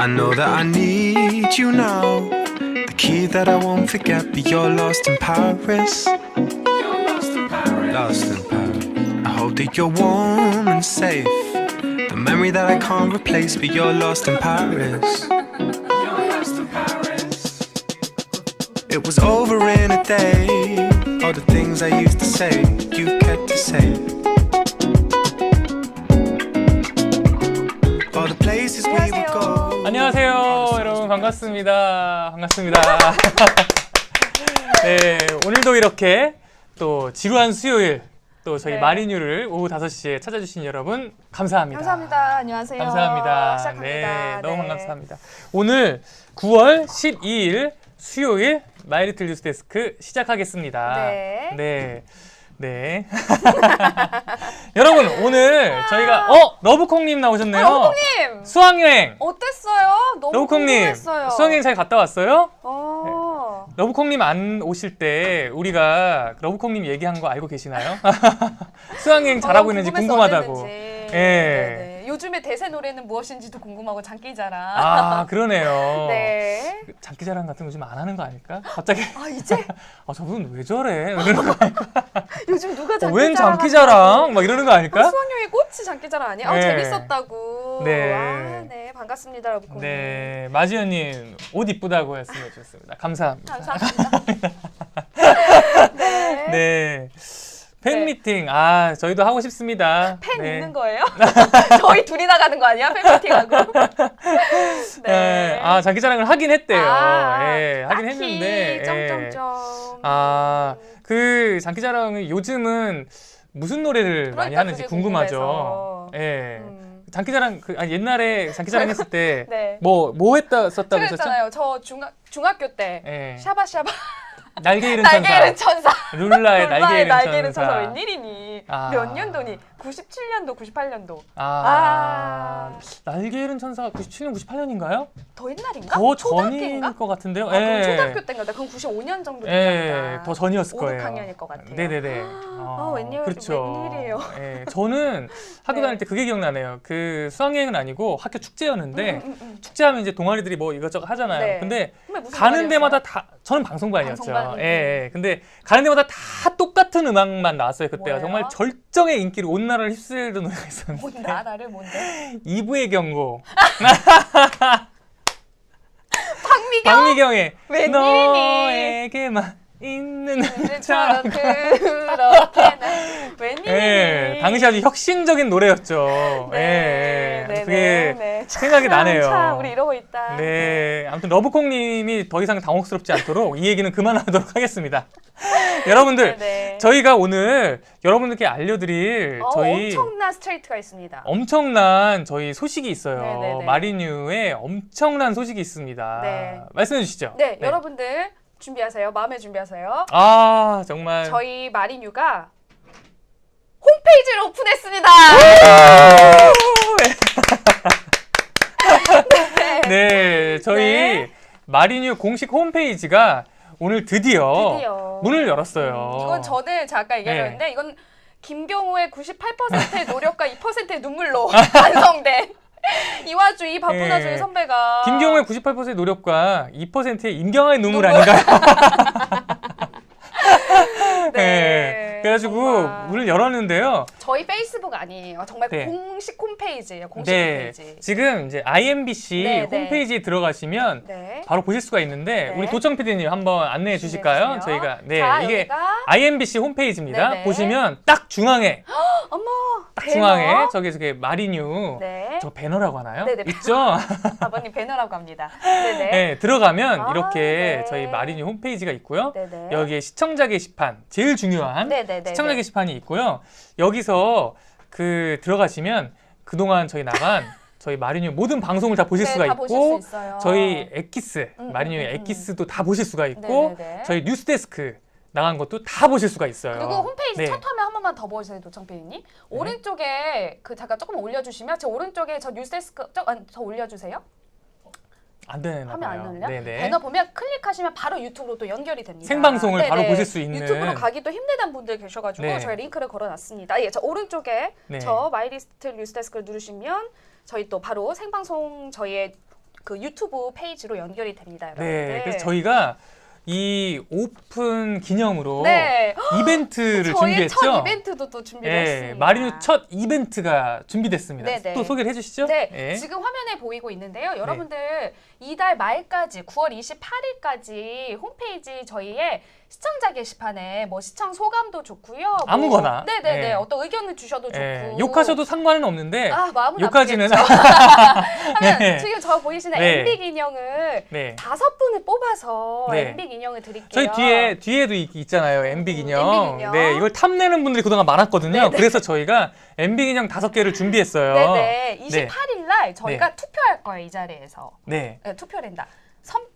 I know that I need you now, the key that I won't forget, but you're lost in Paris. You're lost in Paris. Lost in Paris. I hope that you're warm and safe, the memory that I can't replace, but you're lost in Paris. You're lost in Paris. It was over in a day, all the things I used to say, you kept to say. All the places we would go. 안녕하세요, 여러분. 반갑습니다. 반갑습니다. 네, 오늘도 이렇게 또 지루한 수요일 또 저희 마리뉴를 오후 5시에 찾아주신 여러분 감사합니다. 감사합니다. 안녕하세요. 감사합니다. 시작합니다. 네, 너무 감사합니다. 오늘 9월 12일 수요일 마이리틀 뉴스데스크 시작하겠습니다. 네. 네. 네. 여러분, 오늘 저희가 러브콩님 나오셨네요. 러브콩님! 수학여행. 어땠어요? 너무 러브콩님, 궁금했어요. 수학여행 잘 갔다 왔어요? 러브콩님 안 오실 때 우리가 러브콩님 얘기한 거 알고 계시나요? 수학여행 잘하고 있는지 궁금하다고. 예. 네. 요즘에 대세 노래는 무엇인지도 궁금하고 장기자랑. 아, 그러네요. 네. 장기자랑 같은 거 요즘 안 하는 거 아닐까? 갑자기. 아, 이제? 아, 저분 왜 저래? 이러는 거 아닐까? 요즘 누가 장기자랑? 웬 장기자랑? 막 이러는 거 아닐까? 수학여행 꽃이 장기자랑 아니에요? 네. 재밌었다고. 네. 아, 네. 반갑습니다, 러브콩님. 네. 마지연님, 옷 이쁘다고 말씀해 주셨습니다. 감사합니다. 감사합니다. 네. 네. 팬 네. 미팅, 아, 저희도 하고 싶습니다. 팬 네. 있는 거예요? 저희 둘이 나가는 거 아니야? 팬미팅하고. 네. 아, 장기자랑을 하긴 했대요. 아, 예, 하긴 했는데. 점점점. 아, 그 장기자랑은 요즘은 무슨 노래를 많이 그러니까 하는지 그게 궁금하죠. 궁금해서. 예. 장기자랑, 옛날에 장기자랑 했을 때, 네. 뭐 썼다고 했었죠? 그랬잖아요. 저 중학교 때 예. 샤바샤바 날개 잃은 천사. 날개 잃은 천사. 룰라의 날개 잃은 천사. 웬일이니? 아. 몇 년도니? 97년도, 98년도. 날개 잃은 천사가 97년, 98년인가요? 더 옛날인가? 더 초등학교인가? 전인 것 같은데요. 아, 그럼 초등학교 때인가? 그럼 95년 정도 됩니다. 더 전이었을 거예요. 5, 6학년일 것 같아요. 네네네. 웬일이에요? 예, 저는 학교 네. 다닐 때 그게 기억나네요. 그 수학여행은 아니고 학교 축제였는데 축제하면 이제 동아리들이 뭐 이것저것 하잖아요. 네. 근데 무슨 가는 동아리였어요? 데마다 다 저는 방송반이었죠. 방송반? 예. 근데 가는 데마다 다 똑같은 음악만 나왔어요. 그때가 뭐예요? 정말 절정의 인기를 온 나라를 휩쓸던 노래가 있었는데. 뭔 나라를 뭔데? 이브의 경고. 박미경? 박미경의 웬일이니? 너에게만 있는 처럼 그렇게 웬일이니? 예, 당시 아주 혁신적인 노래였죠. 네, 예, 그게 네. 생각이 나네요. 참 우리 이러고 있다. 네, 아무튼 러브콩님이 더 이상 당혹스럽지 않도록 이 얘기는 그만하도록 하겠습니다. 여러분들, 네. 저희가 오늘 여러분들께 알려드릴 저희 엄청난 스트레이트가 있습니다. 엄청난 저희 소식이 있어요. 네네네. 마리뉴의 엄청난 소식이 있습니다. 네. 말씀해 주시죠. 네, 여러분들 준비하세요. 마음에 준비하세요. 아, 정말. 저희 마리뉴가 홈페이지를 오픈했습니다. 네, 저희 네. 마리뉴 공식 홈페이지가 오늘 드디어 문을 열었어요. 이건 저는 제가 아까 얘기했는데 이건 김경호의 98%의 노력과 2%의 눈물로 완성된 이 와중 이 바쁜 네. 와중에 선배가 김경호의 98%의 노력과 2%의 임경아의 눈물 아닌가요? 네. 그래가지고 정말. 문을 열었는데요. 저희 페이스북 아니에요. 정말 네. 공식 홈페이지예요. 공식 네. 홈페이지. 지금 이제 IMBC 네, 네. 홈페이지에 들어가시면 네. 바로 보실 수가 있는데 네. 우리 도청 PD님 한번 안내해 주실까요? 주세요. 저희가 네 자, 이게 여기가 IMBC 홈페이지입니다. 네, 네. 보시면 딱 중앙에 어머 딱 배너? 중앙에 저기 마리뉴 네. 저 배너라고 하나요? 네, 네. 있죠? 아버님 배너라고 합니다. 네네. 네, 들어가면 아, 이렇게 네. 저희 마리뉴 홈페이지가 있고요. 네네. 여기에 시청자 게시판 제일 중요한 네네네. 시청자 게시판이 있고요. 여기서 그 들어가시면 그동안 저희 나간 저희 마리뉴 모든 방송을 다 보실 수가 다 있고 보실 수 있어요. 저희 엑기스 마리뉴 엑기스도 다 보실 수가 있고 네네네. 저희 뉴스데스크 나간 것도 다 보실 수가 있어요. 그리고 홈페이지 네. 첫 화면 한 번만 더 보세요, 도청 PD님. 오른쪽에 그 잠깐 조금 올려주시면 제 오른쪽에 저 뉴스데스크 더 올려주세요. 안 되나 화면 봐요. 안 올려? 네네. 배너 보면 클릭하시면 바로 유튜브로 또 연결이 됩니다. 생방송을 네네. 바로 보실 수 있는. 유튜브로 가기도 힘들다는 분들 계셔가지고 네. 저희 링크를 걸어놨습니다. 예, 저 오른쪽에 네. 저 마이리스트 뉴스데스크를 누르시면 저희 또 바로 생방송 저희의 그 유튜브 페이지로 연결이 됩니다, 여러분. 네, 그래서 저희가 이 오픈 기념으로 네. 이벤트를 저희의 준비했죠. 첫 이벤트도 또 준비를 네, 했습니다. 마리뉴 첫 이벤트가 준비됐습니다. 네네. 또 소개를 해주시죠. 네, 예. 지금 화면에 보이고 있는데요. 여러분들 이달 말까지 9월 28일까지 홈페이지 저희의 시청자 게시판에 뭐 시청 소감도 좋고요. 아무거나. 네네네. 네. 어떤 의견을 주셔도 좋고. 예, 욕하셔도 상관은 없는데 아, 마음은 욕까지는 아프겠죠. 하면 네. 지금 저 보이시는 네. MB 인형을 네. 5분을 뽑아서 네. MB 인형을 드릴게요. 저희 뒤에도 있잖아요. MB 기념. MB 기념. 네, 이걸 탐내는 분들이 그동안 많았거든요. 네네. 그래서 저희가 MB 기념 5개를 준비했어요. 네네. 28일 날 저희가 네. 투표할 거예요, 이 자리에서. 네. 네, 투표된다.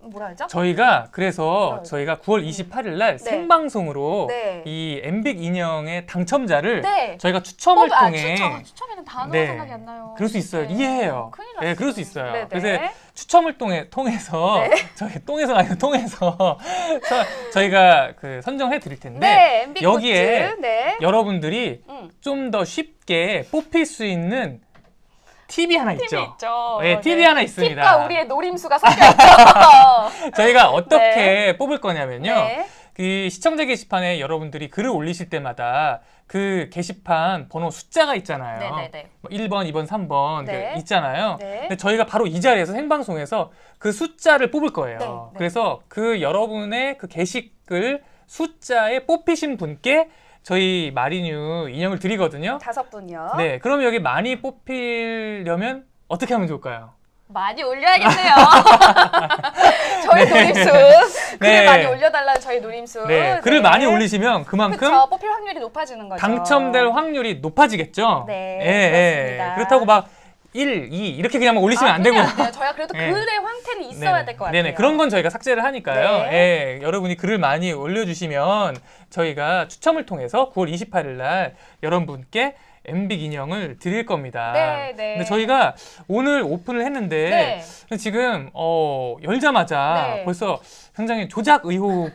뭐라 하죠? 저희가 그래서 네. 저희가 9월 28일 날 네. 생방송으로 네. 이 MB 인형의 당첨자를 네. 저희가 추첨을 통해 추첨에는 단어가 네. 생각이 안 나요. 그럴 수 있어요. 네. 이해해요. 큰일 네, 났어요. 그럴 수 있어요. 네네. 그래서 추첨을 통해서 네. 저희 똥에서 아니고 통해서 저희가 그 선정해 드릴 텐데 네, MB 여기에 굿즈. 네. 여러분들이 음. 좀 더 쉽게 뽑힐 수 있는 팁이 하나 있죠. 팁이 있죠. 네, 팁이 하나 있습니다. 팁과 우리의 노림수가 섞여 있죠. 저희가 어떻게 뽑을 거냐면요. 네. 그 시청자 게시판에 여러분들이 글을 올리실 때마다 그 게시판 번호 숫자가 있잖아요. 네네네. 뭐 1번, 2번, 3번 네. 있잖아요. 네. 근데 저희가 바로 이 자리에서 생방송에서 그 숫자를 뽑을 거예요. 네, 네. 그래서 그 여러분의 그 게시글 숫자에 뽑히신 분께 저희 마리뉴 인형을 드리거든요. 5분요. 네, 그럼 여기 많이 뽑히려면 어떻게 하면 좋을까요? 많이 올려야겠네요. 저희 노림수. 글을 네. 많이 올려달라는 저희 노림수. 네, 글을 많이 올리시면 그만큼 그쵸, 뽑힐 확률이 높아지는 거죠. 당첨될 확률이 높아지겠죠. 네, 예, 그렇습니다. 그렇다고 막 1, 2 이렇게 그냥 올리시면 안 되고요. 안 돼요. 저희가 그래도 네. 글의 황태는 있어야 될 것 같아요. 네네, 그런 건 저희가 삭제를 하니까요. 네. 예, 여러분이 글을 많이 올려주시면 저희가 추첨을 통해서 9월 28일 날 여러분께 MB 인형을 드릴 겁니다. 네, 네. 근데 저희가 오늘 오픈을 했는데 지금 열자마자 네. 벌써 굉장히 조작 의혹을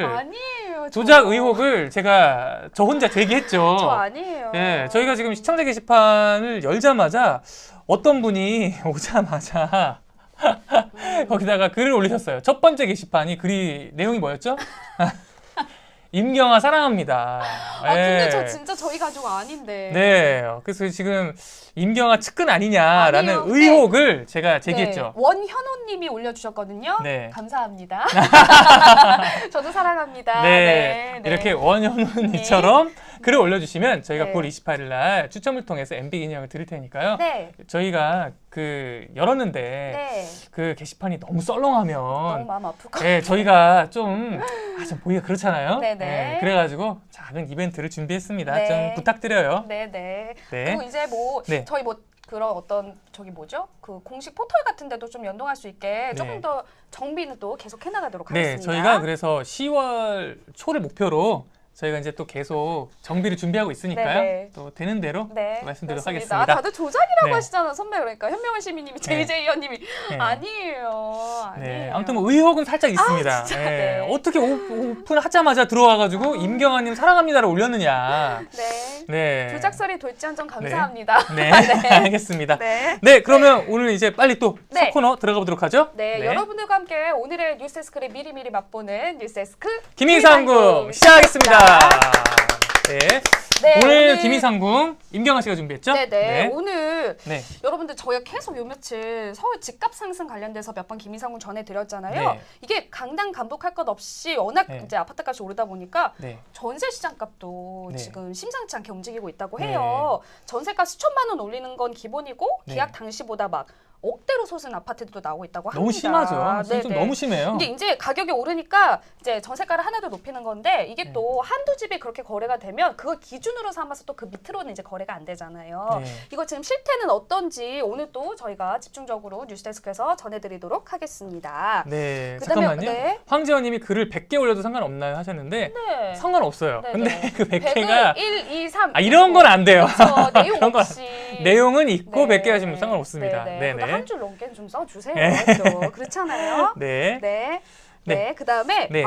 아니에요. 조작 의혹을 제가 저 혼자 제기했죠. 저 아니에요. 예, 저희가 지금 시청자 게시판을 열자마자 어떤 분이 오자마자 거기다가 글을 올리셨어요. 첫 번째 게시판이 글이 내용이 뭐였죠? 임경아 사랑합니다. 아 근데 예. 저 진짜 저희 가족 아닌데. 네, 그래서 지금 임경아 측근 아니냐라는 아니에요. 의혹을 제가 제기했죠. 네, 원현호님이 올려주셨거든요. 네. 감사합니다. 저도 사랑합니다. 네, 이렇게 원현우님처럼 글을 올려주시면 저희가 네. 9월 28일 날 추첨을 통해서 MB 인형을 드릴 테니까요. 네. 저희가 그 열었는데 네. 그 게시판이 너무 썰렁하면 너무 마음 아플 것 네, 저희가 좀 보기가 그렇잖아요. 네네. 네, 그래가지고 작은 이벤트를 준비했습니다. 네. 좀 부탁드려요. 네네. 네. 그리고 이제 뭐 네. 저희 뭐 그런 어떤 저기 뭐죠? 그 공식 포털 같은 데도 좀 연동할 수 있게 조금 네. 더 정비는 또 계속 해나가도록 네, 하겠습니다. 저희가 그래서 10월 초를 목표로 저희가 이제 또 계속 정비를 준비하고 있으니까요. 네네. 또 되는 대로 네, 말씀드리도록 그렇습니다. 하겠습니다. 다들 조작이라고 네. 하시잖아, 선배. 그러니까 현명한 시민님이 JJ 의원님이 네. 아니에요. 네, 아니에요. 아무튼 뭐 의혹은 살짝 있습니다. 진짜, 네. 네. 어떻게 오픈하자마자 들어와가지고 임경아님 사랑합니다를 올렸느냐. 네. 네. 조작설이 돌지언정 감사합니다. 네, 알겠습니다. 네. 네, 그러면 오늘 이제 빨리 또 네. 첫 코너 들어가 보도록 하죠. 네, 여러분들과 함께 오늘의 뉴스데스크를 미리미리 맛보는 뉴스데스크 김희상궁 시작하겠습니다. 네. 네, 오늘 김희상궁 임경아 씨가 준비했죠? 네네. 오늘 네. 여러분들 저희가 계속 요 며칠 서울 집값 상승 관련돼서 몇 번 김희상궁 전해드렸잖아요. 네. 이게 강당 감독할 것 없이 워낙 네. 이제 아파트값이 오르다 보니까 네. 전세 시장값도 네. 지금 심상치 않게 움직이고 있다고 네. 해요. 전세가 수천만 원 올리는 건 기본이고 네. 계약 당시보다 막 억대로 솟은 아파트들도 나오고 있다고 합니다. 너무 심하죠. 지금 좀 네네. 너무 심해요. 이게 이제 가격이 오르니까 이제 전세가를 하나 더 높이는 건데 이게 네. 또 한두 집이 그렇게 거래가 되면 그걸 기준으로 삼아서 또 그 밑으로는 이제 거래가 안 되잖아요. 네. 이거 지금 실태는 어떤지 오늘 또 저희가 집중적으로 뉴스데스크에서 전해드리도록 하겠습니다. 네, 그다음에, 잠깐만요. 네. 황지연님이 글을 100개 올려도 상관없나요 하셨는데 네. 상관없어요. 네, 근데 네. 그 100개가 100을 2, 3 이런 건 안 돼요. 그렇죠. 내용 그런 건 없이 내용은 있고 네. 100개 하시면 상관없습니다. 네네. 네네. 한 줄 넘게 좀 써주세요. 네. 또 그렇잖아요. 네. 네. 네. 네. 그다음에 네.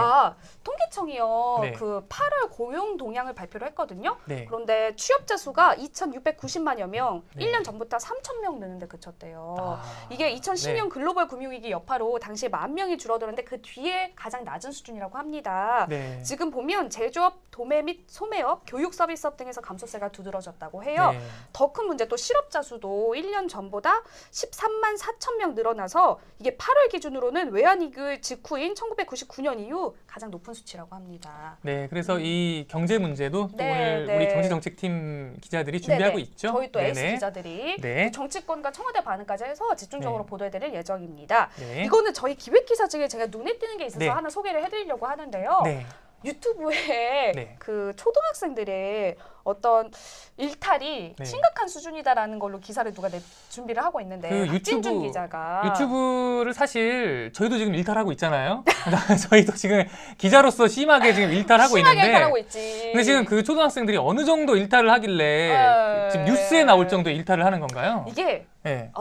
통계청이요. 네. 그 8월 고용 동향을 발표를 했거든요. 네. 그런데 취업자 수가 2,690만여 명, 네. 1년 전부터 3,000명 느는데 그쳤대요. 아. 이게 2010년 네. 글로벌 금융위기 여파로 당시에 10,000명이 줄어들었는데 그 뒤에 가장 낮은 수준이라고 합니다. 네. 지금 보면 제조업, 도매 및 소매업, 교육 서비스업 등에서 감소세가 두드러졌다고 해요. 네. 더 큰 문제 또 실업자 수도 1년 전보다 13만 4천 명 늘어나서 이게 8월 기준으로는 외환위기 직후인 1999년 이후 가장 높은 수치라고 합니다. 네, 그래서 이 경제 문제도 또 네, 오늘 네. 우리 경제정책팀 기자들이 준비하고 네네. 있죠. 저희 또 네네. 에이스 기자들이 네. 정치권과 청와대 반응까지 해서 집중적으로 네. 보도해드릴 예정입니다. 네. 이거는 저희 기획기사 중에 제가 눈에 띄는 게 있어서 네. 하나 소개를 해드리려고 하는데요. 네. 유튜브에 네. 그 초등학생들의 어떤 일탈이 네. 심각한 수준이다라는 걸로 기사를 누가 준비를 하고 있는데 그 박진준 기자가 유튜브를 사실 저희도 지금 일탈하고 있잖아요. 저희도 지금 기자로서 심하게 지금 일탈하고 심하게 있는데. 일탈하고 있지. 근데 지금 그 초등학생들이 어느 정도 일탈을 하길래 지금 뉴스에 나올 정도의 일탈을 하는 건가요? 이게 네.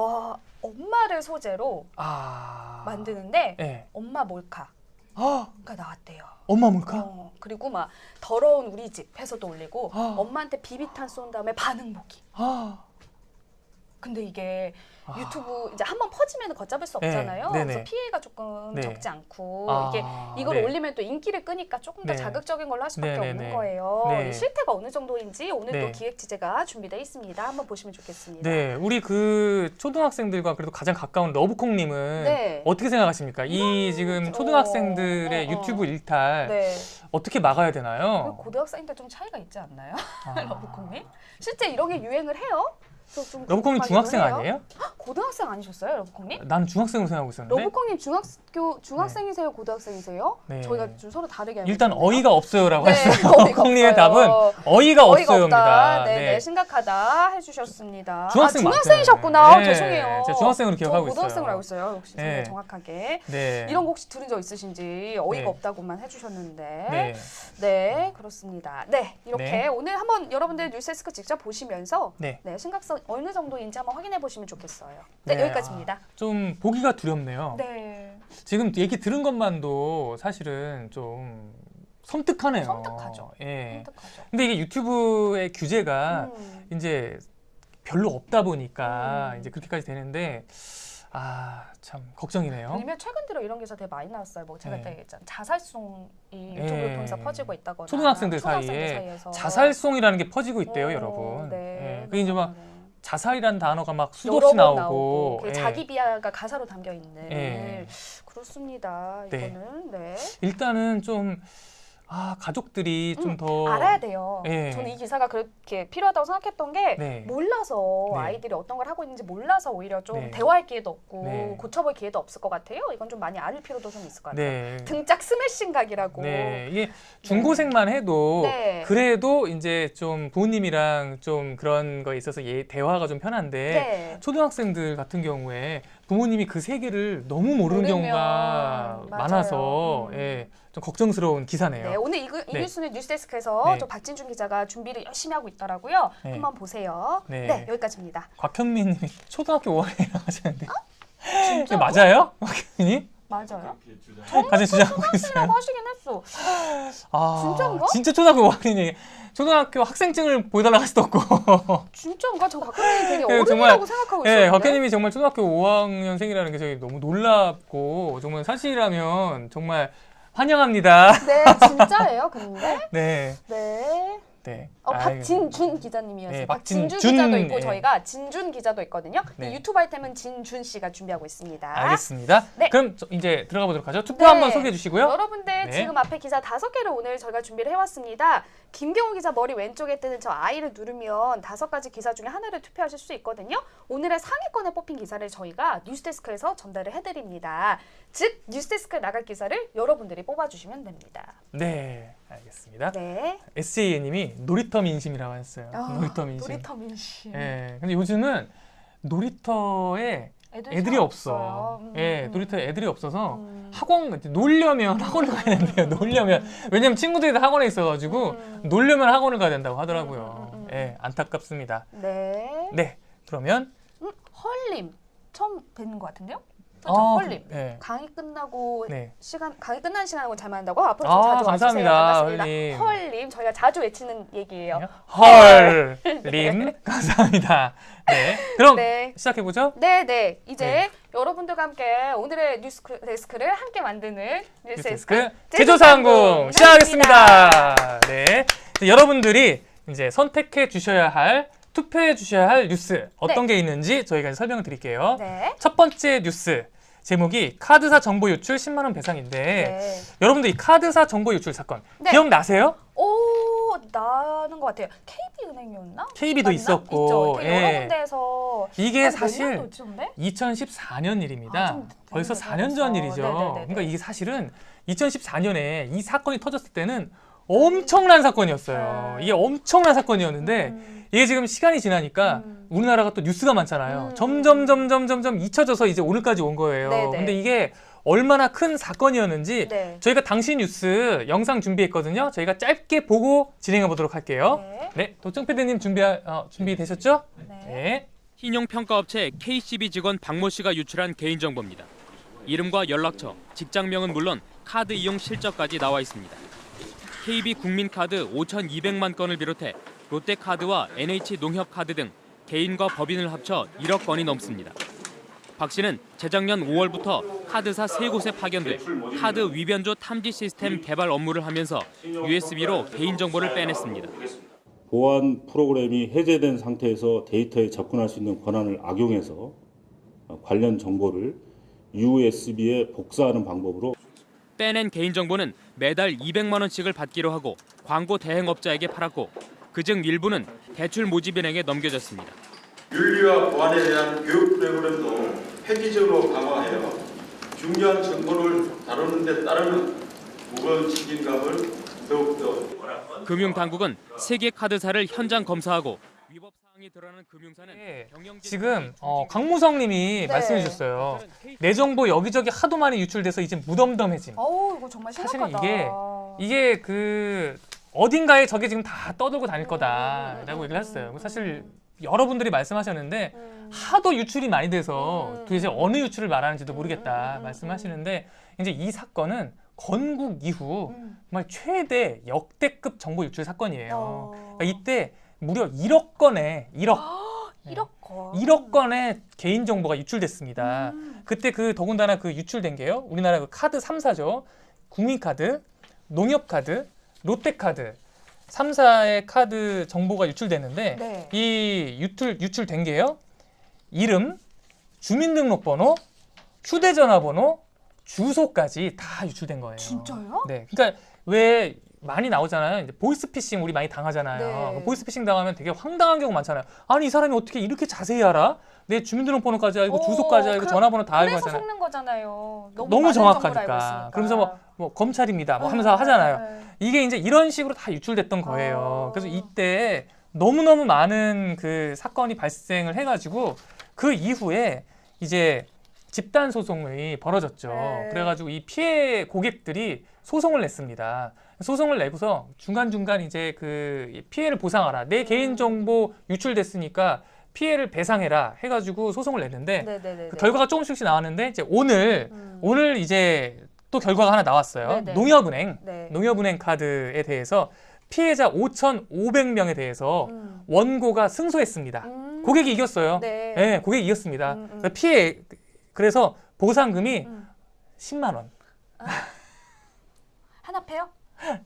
엄마를 소재로 만드는데 네. 엄마 몰카가 아, 나왔대요. 엄마 몰카? 그리고 막 더러운 우리 집 해서도 올리고 아. 엄마한테 비비탄 쏜 다음에 반응 보기. 아. 근데 이게 유튜브 이제 한번 퍼지면 걷잡을 수 네, 없잖아요. 네네. 그래서 피해가 조금 네. 적지 않고 아, 이게 이걸 네. 올리면 또 인기를 끄니까 조금 더 네. 자극적인 걸로 할 수밖에 네네네. 없는 거예요. 네. 이 실태가 어느 정도인지 오늘 네. 또 기획 취재가 준비되어 있습니다. 한번 보시면 좋겠습니다. 네, 우리 그 초등학생들과 그래도 가장 가까운 러브콩님은 네. 어떻게 생각하십니까? 이 지금 초등학생들의 유튜브 일탈 네. 어떻게 막아야 되나요? 고등학생들 좀 차이가 있지 않나요? 아. 러브콩님? 실제 이런 게 유행을 해요? 러브콩님 중학생 아니에요? 고등학생 아니셨어요, 러브콩님? 난 중학생으로 생각하고 있었는데. 러브콩님 중학생이세요, 고등학생이세요? 네. 저희가 좀 서로 다르게 알고 일단 있는데요. 어이가 없어요라고 네, 하셨어요. 어이가 러브콩님의 없어요. 답은 어이가 없어요입니다. 네, 심각하다 해주셨습니다. 중학생 중학생이셨구나. 맞아요. 네, 죄송해요. 제가 중학생으로 기억하고 저 고등학생으로 있어요. 알고 있어요. 역시 네. 정확하게. 네. 이런 거 혹시 들은 적 있으신지 어이가 네. 없다고만 해주셨는데. 네. 네, 그렇습니다. 네, 이렇게 네. 오늘 한번 여러분들 뉴스데스크 직접 보시면서 네. 심각성 어느 정도인지 한번 확인해 보시면 좋겠어요. 네, 네, 여기까지입니다. 좀 보기가 두렵네요. 네, 지금 얘기 들은 것만도 사실은 좀 섬뜩하네요. 섬뜩하죠. 예. 선택하죠. 근데 이게 유튜브의 규제가 이제 별로 없다 보니까 음. 이제 그렇게까지 되는데 참 걱정이네요. 아니면 최근 들어 이런 기사 되게 많이 나왔어요. 뭐 제가 네. 그때 얘기했잖아요. 자살송이 유튜브를 네. 통해서 퍼지고 있다거나 초등학생들 사이에 사이에서. 자살송이라는 게 퍼지고 있대요, 여러분. 네. 예. 그게 이제 막 네. 자살이라는 단어가 막 수도 여러 없이 번 나오고, 그 예. 자기 비하가 가사로 담겨 있는 예. 그렇습니다. 네. 이거는 네. 일단은 좀 가족들이 좀 더 알아야 돼요. 예. 저는 이 기사가 그렇게 필요하다고 생각했던 게 네. 몰라서 네. 아이들이 어떤 걸 하고 있는지 몰라서 오히려 좀 네. 대화할 기회도 없고 네. 고쳐볼 기회도 없을 것 같아요. 이건 좀 많이 알릴 필요도 좀 있을 것 같아요. 네. 등짝 스매싱 각이라고. 네, 이게 중고생만 해도 네. 그래도 이제 좀 부모님이랑 좀 그런 거에 있어서 대화가 좀 편한데 네. 초등학생들 같은 경우에 부모님이 그 세계를 너무 모르는 모르면, 경우가 맞아요. 많아서 좀 걱정스러운 기사네요. 네, 오늘 이 네. 뉴스는 뉴스데스크에서 네. 또 박진준 기자가 준비를 열심히 하고 있더라고요. 네. 한번 보세요. 네. 네, 여기까지입니다. 곽현민님이 초등학교 5학년이라고 하시는데 진짜? 맞아요? 곽현민님? 맞아요? 가장 주장하고 있어요. 라고 하시긴 했어. 아, 진짜인가? 진짜 초등학교 5학년이 초등학교 학생증을 보여달라고 할 수도 없고. 진짜인가? 저 박학님이 되게 네, 어른이라고 정말, 생각하고 네, 있었는데. 박현님이 정말 초등학교 5학년생이라는 게 저희 너무 놀랍고 정말 사실이라면 정말 환영합니다. 네, 진짜예요, 근데? 네, 네. 네. 박진준 기자님이었어요. 네, 박진준 박진준, 기자도 있고 예. 저희가 진준 기자도 있거든요. 네. 유튜브 아이템은 진준 씨가 준비하고 있습니다. 알겠습니다. 네. 그럼 이제 들어가 보도록 하죠. 투표 네. 한번 소개해 주시고요. 여러분들 네. 지금 앞에 기사 5개를 오늘 저희가 준비를 해왔습니다. 김경호 기자 머리 왼쪽에 뜨는 저 I를 누르면 5가지 기사 중에 하나를 투표하실 수 있거든요. 오늘의 상위권에 뽑힌 기사를 저희가 뉴스데스크에서 전달을 해드립니다. 즉 뉴스데스크에 나갈 기사를 여러분들이 뽑아주시면 됩니다. 네, 알겠습니다. 네. SA님이 놀이터 민심이라고 했어요. 놀이터 민심. 놀이터 민심. 예, 근데 요즘은 놀이터에 애들이 없어. 예, 놀이터에 애들이 없어서 학원 놀려면 학원을 가야 된대요. 놀려면 왜냐면 친구들이 다 학원에 있어가지고 놀려면 학원을 가야 된다고 하더라고요. 예, 안타깝습니다. 네. 네, 그러면 헐님 처음 뵙는 것 같은데요? 그렇죠, 아, 헐님. 네. 강의 끝나고 네. 강의 끝난 시간하고 잘 맞는다고 앞으로 좀 자주 감사합니다, 와주세요. 반갑습니다. 헐님. 헐님 저희가 자주 외치는 얘기예요. 헐님 감사합니다. 네, 그럼 네. 시작해 보죠. 네. 이제 네. 여러분들과 함께 오늘의 뉴스 데스크를 함께 만드는 뉴스 데스크 뉴스데스크 제조상궁 시작하겠습니다. 네, 이제 여러분들이 이제 선택해 주셔야 할 투표해 주셔야 할 뉴스 어떤 게 있는지 저희가 설명을 드릴게요. 네. 첫 번째 뉴스 제목이 카드사 정보 유출 10만 원 배상인데 네. 여러분들 이 카드사 정보 유출 사건 네. 기억나세요? 오 나는 것 같아요. KB은행이었나? KB도 있었고, 있죠. 되게 예. 여러 군데에서 이게 사실 몇 년도쯤인데? 2014년 일입니다. 좀 벌써 됐네요, 4년 전 벌써. 일이죠. 네네네네. 그러니까 이게 사실은 2014년에 이 사건이 터졌을 때는 엄청난 사건이었어요. 이게 엄청난 사건이었는데 이게 지금 시간이 지나니까 우리나라가 또 뉴스가 많잖아요. 점점 잊혀져서 이제 오늘까지 온 거예요. 네네. 근데 이게 얼마나 큰 사건이었는지 네. 저희가 당시 뉴스 영상 준비했거든요. 저희가 짧게 보고 진행해 보도록 할게요. 네. 네, 도청 PD님 준비되셨죠? 네. 신용평가업체 KCB 직원 박모 씨가 유출한 개인정보입니다. 이름과 연락처, 직장명은 물론 카드 이용 실적까지 나와 있습니다. KB 국민카드 5,200만 건을 비롯해 롯데카드와 NH농협카드 등 개인과 법인을 합쳐 1억 건이 넘습니다. 박 씨는 재작년 5월부터 카드사 3곳에 파견돼 카드 위변조 탐지 시스템 개발 업무를 하면서 USB로 개인정보를 빼냈습니다. 보안 프로그램이 해제된 상태에서 데이터에 접근할 수 있는 권한을 악용해서 관련 정보를 USB에 복사하는 방법으로 빼낸 개인정보는 매달 200만 원씩을 받기로 하고 광고 대행업자에게 팔았고 그중 일부는 대출 모집은행에 넘겨졌습니다. 윤리와 보안에 대한 교육 프로그램도 획기적으로 강화하여 중요한 정보를 다루는 데 따르는 무거운 책임감을 더욱더 금융당국은 세계 카드사를 현장 검사하고 위법 사항이 드러나는 금융사는 네, 경영진 지금 강무성님이 말씀해 주셨어요. 내 정보 여기저기 하도 많이 유출돼서 이제 무덤덤해짐. 어우 이거 정말 사실은 심각하다. 이게 그 어딘가에 저게 지금 다 떠들고 다닐 거다라고 얘기를 했어요. 사실 여러분들이 말씀하셨는데 하도 유출이 많이 돼서 도대체 어느 유출을 말하는지도 모르겠다 말씀하시는데 이제 이 사건은 건국 이후 정말 최대 역대급 정보 유출 사건이에요. 그러니까 이때 무려 1억 건의 1억 건. 1억 건의 개인 정보가 유출됐습니다. 그때 그 더군다나 그 유출된 게요. 우리나라 그 카드 3사죠. 국민카드, 농협카드, 롯데카드 3사의 카드 정보가 유출됐는데 네. 이 유출된 게요. 이름, 주민등록번호, 휴대전화번호, 주소까지 다 유출된 거예요. 진짜요? 네. 그러니까 왜 많이 나오잖아요. 이제 보이스피싱 우리 많이 당하잖아요. 네. 보이스피싱 당하면 되게 황당한 경우 많잖아요. 아니 이 사람이 어떻게 이렇게 자세히 알아? 내 주민등록번호까지 알고 주소까지 알고 전화번호 다 알고 그래서 하잖아요. 속는 거잖아요. 너무 많은 정보를 알고 정확하니까. 있으니까. 그러면서 뭐 검찰입니다. 뭐 하면서 하잖아요. 네. 이게 이제 이런 식으로 다 유출됐던 거예요. 그래서 이때 너무너무 많은 그 사건이 발생을 해가지고 그 이후에 이제 집단 소송이 벌어졌죠. 네. 그래가지고 이 피해 고객들이 소송을 냈습니다. 소송을 내고서 중간중간 이제 그 피해를 보상하라. 내 개인정보 유출됐으니까 피해를 배상해라 해가지고 소송을 냈는데 네네네. 그 결과가 조금씩 나왔는데 이제 오늘 이제 또 결과가 하나 나왔어요. 네네. 농협은행 네. 농협은행 카드에 대해서 피해자 5,500명에 대해서 음. 원고가 승소했습니다. 고객이 이겼어요. 네. 네, 고객이 이겼습니다. 그래서 보상금이 10만 원. 하나 패요?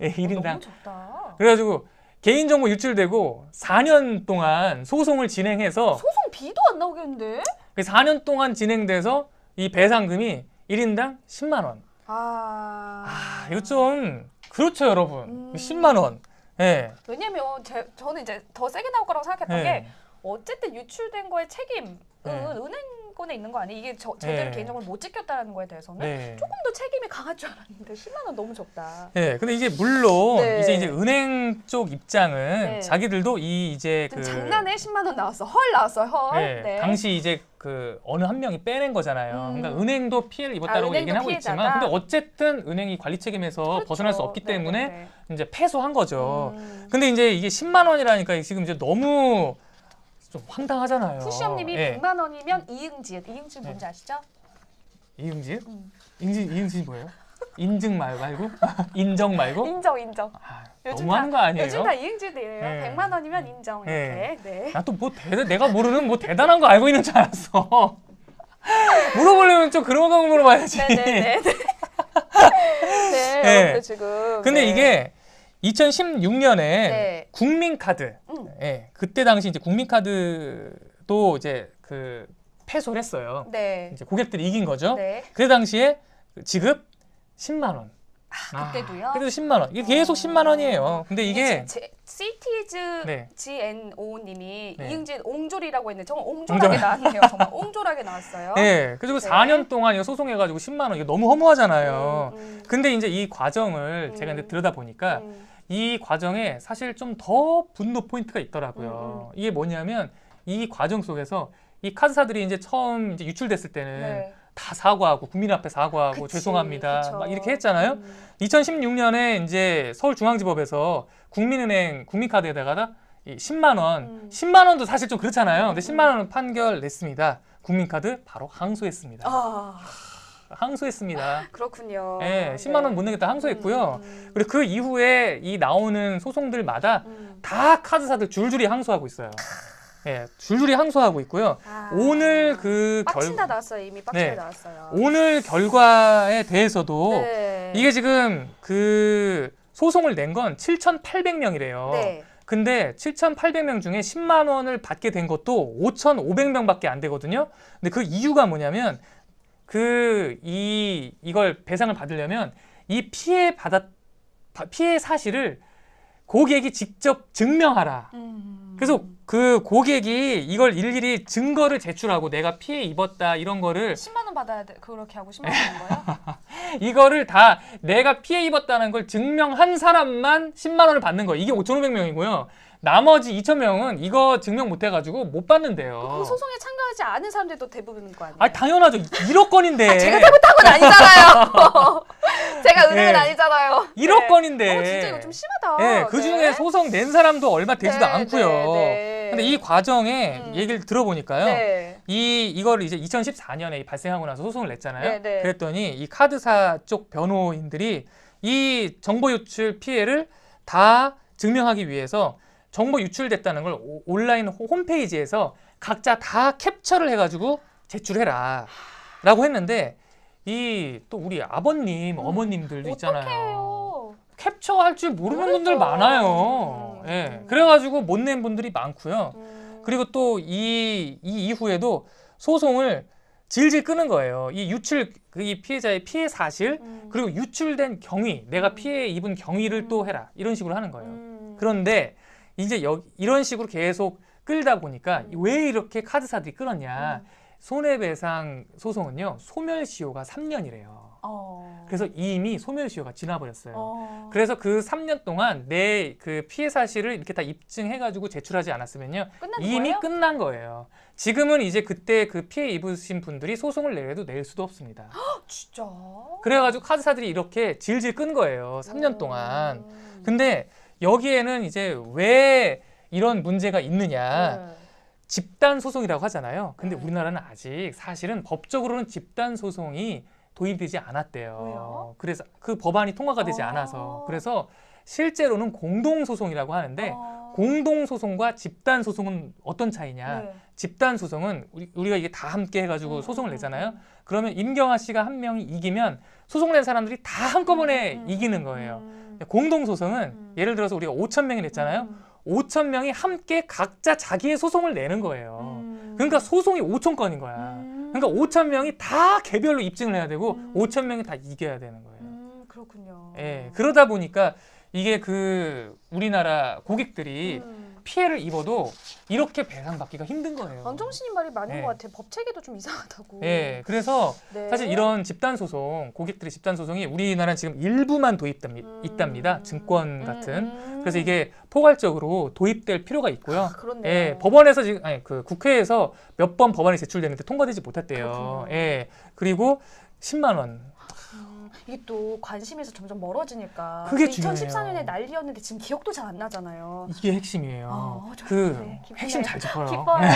예, 1인당. 너무 적다. 그래가지고 개인정보 유출되고 4년 동안 소송을 진행해서 소송 비도 안 나오겠는데? 4년 동안 진행돼서 이 배상금이 1인당 10만 원. 이거 좀 그렇죠, 여러분. 10만 원. 예. 왜냐면 저는 이제 더 세게 나올 거라고 생각했던 예. 게 어쨌든 유출된 거의 책임은 네. 은행권에 있는 거 아니에요? 이게 제대로 네. 개인정보를 못 지켰다는 거에 대해서는 네. 조금 더 책임이 강할 줄 알았는데 10만 원 너무 적다. 예. 근데 이제 물론 네. 이제 은행 쪽 입장은 네. 자기들도 이 이제 좀 장난에 10만 원 나왔어. 헐 나왔어요. 헐. 예, 네. 당시 이제 그 어느 한 명이 빼낸 거잖아요. 그러니까 은행도 피해를 입었다고 은행도 얘기는 하고 피해자다. 있지만, 근데 어쨌든 은행이 관리 책임에서 그렇죠. 벗어날 수 없기 네, 때문에 네, 이제 패소한 거죠. 네. 근데 이제 이게 10만 원이라니까 지금 이제 너무 좀 황당하잖아요. 푸시엄님이 예. 100만 원이면 이응지읒. 이응지읒 뭔지 아시죠? 이응지? 이응지 뭐예요? 인증 말고? 인정 말고? 인정. 아, 요즘 너무하는 거 아니에요? 요즘 다 이응지읒이에요. 네. 100만 원이면 인정 이렇게. 네. 나 또 뭐 내가 모르는 뭐 대단한 거 알고 있는 줄 알았어. 물어보려면 좀 그런 거 물어봐야지. 네네네. 네, 네. 여러분들 지금. 근데 네. 이게 2016년에 네. 국민카드, 예, 그때 당시 이제 국민카드도 이제 그 패소를 했어요. 네. 이제 고객들이 이긴 거죠. 네. 그 당시에 지급 10만 원. 그때도요? 그래도 10만 원. 이게 계속 10만 원이에요. 근데 이게 시티즈 네. GNO님이 네. 이응지읒 옹졸이라고 했는데 정말 옹졸하게 나왔네요. 정말 옹졸하게 나왔어요. 예, 그리고 네. 4년 동안 이거 소송해가지고 10만 원, 이거 너무 허무하잖아요. 음. 근데 이제 이 과정을 제가 이제 들여다 보니까 이 과정에 사실 좀 더 분노 포인트가 있더라고요. 이게 뭐냐면 이 과정 속에서 이 카드사들이 이제 처음 이제 유출됐을 때는 네. 다 사과하고 국민 앞에 사과하고 그치, 죄송합니다 그쵸. 막 이렇게 했잖아요. 2016년에 이제 서울중앙지법에서 국민은행 국민카드에다가 이 10만 원, 10만 원도 사실 좀 그렇잖아요. 근데 10만 원은 판결 냈습니다. 국민카드 바로 항소했습니다. 아, 항소했습니다. 그렇군요. 예, 10만 원 못 내겠다 항소했고요. 그리고 그 이후에 이 나오는 소송들마다 다 카드사들 줄줄이 항소하고 있어요. 예, 줄줄이 항소하고 있고요. 오늘 그 빡친다 나왔어요. 이미 빡친다 네. 나왔어요. 오늘 결과에 대해서도 네. 이게 지금 그 소송을 낸 건 7,800명이래요. 네. 근데 7,800명 중에 10만 원을 받게 된 것도 5,500명밖에 안 되거든요. 근데 그 이유가 뭐냐면 이걸 배상을 받으려면 이 피해 사실을 고객이 직접 증명하라. 그래서 그 고객이 이걸 일일이 증거를 제출하고 내가 피해 입었다 이런 거를 10만 원 받아야 돼. 그렇게 하고 10만 원 받는 거예요? 이거를 다 내가 피해 입었다는 걸 증명한 사람만 10만 원을 받는 거예요. 이게 5,500명이고요. 나머지 2,000명은 이거 증명 못 해가지고 못 받는데요. 그 소송에 참가하지 않은 사람들도 대부분인 거 아니에요? 아 당연하죠. 1억 건인데. 제가 잘못한 건 아니잖아요. 제가 은행은 네. 아니잖아요. 1억 건인데. 진짜 이거 좀 심하다. 네, 그 중에 소송 낸 사람도 얼마 되지도 네, 않고요. 네. 근데 이 과정에 얘기를 들어보니까요. 네. 이거를 이제 2014년에 발생하고 나서 소송을 냈잖아요. 네, 네. 그랬더니 이 카드사 쪽 변호인들이 이 정보 유출 피해를 다 증명하기 위해서 정보 유출됐다는 걸 온라인 홈페이지에서 각자 다 캡처를 해가지고 제출해라 라고 했는데 이 또 우리 아버님, 어머님들도 있잖아요. 어떡해요. 캡처할 줄 모르는 분들 모르죠. 많아요. 예. 그래가지고 못 낸 분들이 많고요. 그리고 또 이 이후에도 소송을 질질 끄는 거예요. 이 유출, 이 피해자의 피해 사실, 그리고 유출된 경위, 내가 피해 입은 경위를 또 해라. 이런 식으로 하는 거예요. 그런데 이제 이런 식으로 계속 끌다 보니까 왜 이렇게 카드사들이 끌었냐. 손해배상 소송은요, 소멸시효가 3년이래요. 그래서 이미 소멸시효가 지나버렸어요. 그래서 그 3년 동안 내 그 피해 사실을 이렇게 다 입증해가지고 제출하지 않았으면요, 이미 거예요? 끝난 거예요. 지금은 이제 그때 그 피해 입으신 분들이 소송을 내도 낼 수도 없습니다. 진짜? 그래가지고 카드사들이 이렇게 질질 끈 거예요. 3년 동안. 근데 여기에는 이제 왜 이런 문제가 있느냐. 집단 소송이라고 하잖아요. 근데 우리나라는 아직 사실은 법적으로는 집단 소송이 도입되지 않았대요. 왜요? 그래서 그 법안이 통과가 되지 않아서 그래서 실제로는 공동 소송이라고 하는데 공동 소송과 집단 소송은 어떤 차이냐? 네. 집단 소송은 우리가 이게 다 함께 해가지고 소송을 내잖아요. 그러면 임경아 씨가 한 명이 이기면 소송 낸 사람들이 다 한꺼번에 이기는 거예요. 공동 소송은 예를 들어서 우리가 5천 명이 냈잖아요. 5천 명이 함께 각자 자기의 소송을 내는 거예요. 그러니까 소송이 5천 건인 거야. 그러니까 5천 명이 다 개별로 입증을 해야 되고 5천 명이 다 이겨야 되는 거예요. 그렇군요. 예, 그러다 보니까 이게 그 우리나라 고객들이 피해를 입어도 이렇게 배상받기가 힘든 거예요. 안정신님 말이 맞는 네. 것 같아요. 법 체계도 좀 이상하다고. 예, 그래서 네. 사실 이런 집단 소송, 고객들의 집단 소송이 우리나라는 지금 일부만 있답니다. 증권 같은. 그래서 이게 포괄적으로 도입될 필요가 있고요. 그렇네요. 예, 법원에서 지금 그 국회에서 몇 번 법안이 제출됐는데 통과되지 못했대요. 그렇군요. 예, 그리고 10만 원. 이게 또 관심에서 점점 멀어지니까. 그게 2014년에 난리였는데 지금 기억도 잘 안 나잖아요. 이게 핵심이에요. 좋아요. 그 네, 기쁘네요. 핵심 잘 짚어요. 기뻐요.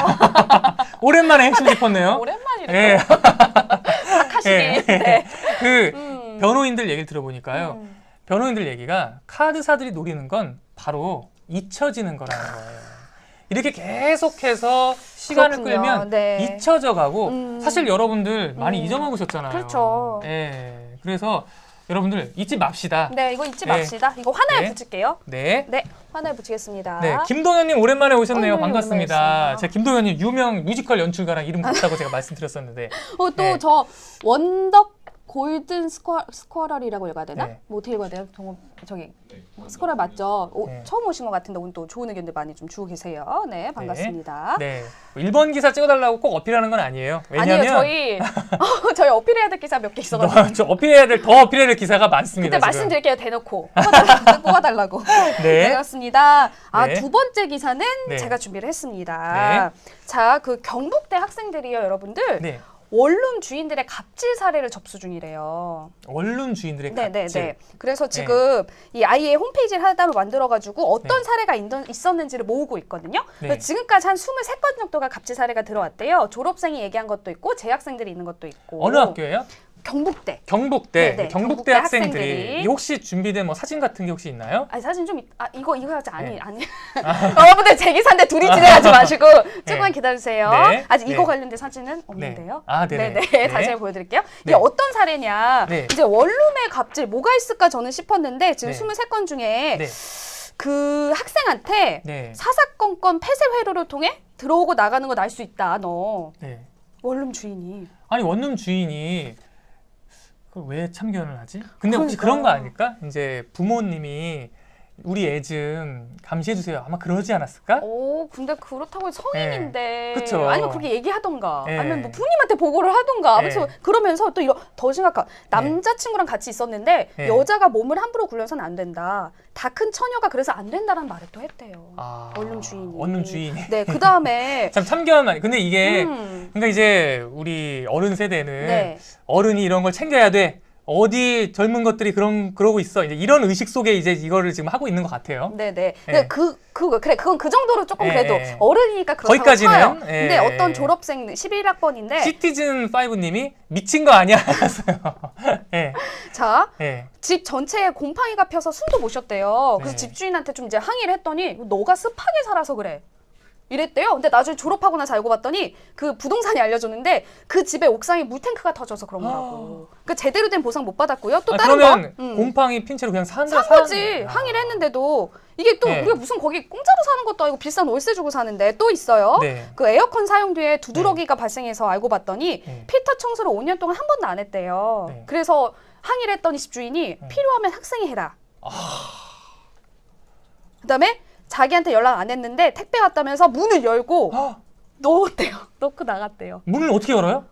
오랜만에 핵심 짚었네요. 오랜만이래요. 예. 착하시게. 예. 네. 그 변호인들 얘기를 들어보니까요. 음. 변호인들 얘기가 카드사들이 노리는 건 바로 잊혀지는 거라는 거예요. 이렇게 계속해서 시간을 그렇군요. 끌면 네. 잊혀져 가고 사실 여러분들 많이 잊어먹으셨잖아요. 그렇죠. 예. 그래서 여러분들 잊지 맙시다. 네, 이거 잊지 네. 맙시다. 이거 화나에 네. 붙일게요. 네. 네, 화나에 붙이겠습니다. 네, 김동현님 오랜만에 오셨네요. 네, 반갑습니다. 오랜만이었습니다. 제가 김동현님 유명 뮤지컬 연출가랑 이름 같다고 제가 말씀드렸었는데. 또 네. 저 원덕 골든 스쿼럴이라고 읽어야 되나? 네. 뭐 어떻게 읽어야 돼요? 저기 스쿼럴 맞죠? 네. 처음 오신 것 같은데 오늘 또 좋은 의견들 많이 좀 주고 계세요. 네, 반갑습니다. 네. 1번 기사 찍어달라고 꼭 어필하는 건 아니에요. 왜냐면 아니요, 저희 어필해야 될 기사 몇 개 있어가지고 더 어필해야 될 기사가 많습니다. 그때 지금. 말씀드릴게요, 대놓고 뽑아달라고. 네, 네. 그렇습니다. 네. 두 번째 기사는 네. 제가 준비를 했습니다. 자, 그 경북대 학생들이요, 여러분들. 네. 원룸 주인들의 갑질 사례를 접수 중이래요. 원룸 주인들의 갑질. 네네네. 그래서 지금 이 아이의 홈페이지를 따로 만들어가지고 어떤 네. 사례가 있었는지를 모으고 있거든요. 네. 그래서 지금까지 한 23건 정도가 갑질 사례가 들어왔대요. 졸업생이 얘기한 것도 있고 재학생들이 있는 것도 있고. 어느 학교예요? 경북대. 경북대. 네네, 경북대 경북대 학생들이. 학생들이. 혹시 준비된 뭐 사진 같은 게 혹시 있나요? 아니 사진 좀 이거 하지 아니. 네. 여러분들 제 기사인데 둘이 진행하지 마시고 조금만 기다리세요. 네. 아직 이거 네. 관련된 사진은 없는데요. 아, 네네. 네네. 네. 다시 한번 보여드릴게요. 네. 이게 어떤 사례냐. 네. 이제 원룸의 갑질 뭐가 있을까 저는 싶었는데 지금 네. 23건 중에 네. 그 학생한테 네. 사사건건 폐쇄 회로를 통해 들어오고 나가는 거 날 수 있다. 너 네. 원룸 주인이. 아니 원룸 주인이 왜 참견을 하지? 근데 혹시 그러니까. 그런 거 아닐까? 이제 부모님이 우리 애 좀 감시해 주세요. 아마 그러지 않았을까? 오, 근데 그렇다고 성인인데. 네. 그쵸. 아니면 그렇게 얘기하던가. 네. 아니면 뭐 부모님한테 보고를 하던가. 네. 그러면서 또 더 심각한. 남자친구랑 같이 있었는데 네. 여자가 몸을 함부로 굴려서는 안 된다. 다 큰 처녀가 그래서 안 된다라는 말을 또 했대요. 아, 원룸 주인이. 원룸 주인이. 네, 그 다음에. 참 참견 많이. 근데 이게 음. 그러니까 이제 우리 어른 세대는 네. 어른이 이런 걸 챙겨야 돼. 어디 젊은 것들이 그러고 있어. 이제 이런 의식 속에 이제 이거를 지금 하고 있는 것 같아요. 네네. 네. 근데 그건 그 정도로 조금 네, 그래도 네. 어른이니까 그렇다고 거기까지는, 쳐요. 네. 근데 어떤 졸업생 11학번인데 시티즌 5님이 미친 거 아니야? 하셨어요. 예. 자, 예. 집 전체에 곰팡이가 펴서 숨도 못 쉬었대요. 그래서 네. 집주인한테 좀 이제 항의를 했더니 너가 습하게 살아서 그래. 이랬대요. 근데 나중에 졸업하고 나서 알고 봤더니 그 부동산이 알려줬는데 그 집에 옥상에 물탱크가 터져서 그런 거라고. 그러니까 제대로 된 보상 못 받았고요. 또 다른 그러면 거. 곰팡이 핀 채로 그냥 산 거지. 항의를 했는데도 이게 또 네. 우리가 무슨 거기 공짜로 사는 것도 아니고 비싼 월세 주고 사는데 또 있어요. 네. 그 에어컨 사용 뒤에 두드러기가 발생해서 알고 봤더니 네. 필터 청소를 5년 동안 한 번도 안 했대요. 네. 그래서 항의를 했더니 집주인이 필요하면 학생이 해라. 그다음에 자기한테 연락 안 했는데 택배 왔다면서 문을 열고 넣었대요. 넣고 나갔대요. 문을 어떻게 열어요?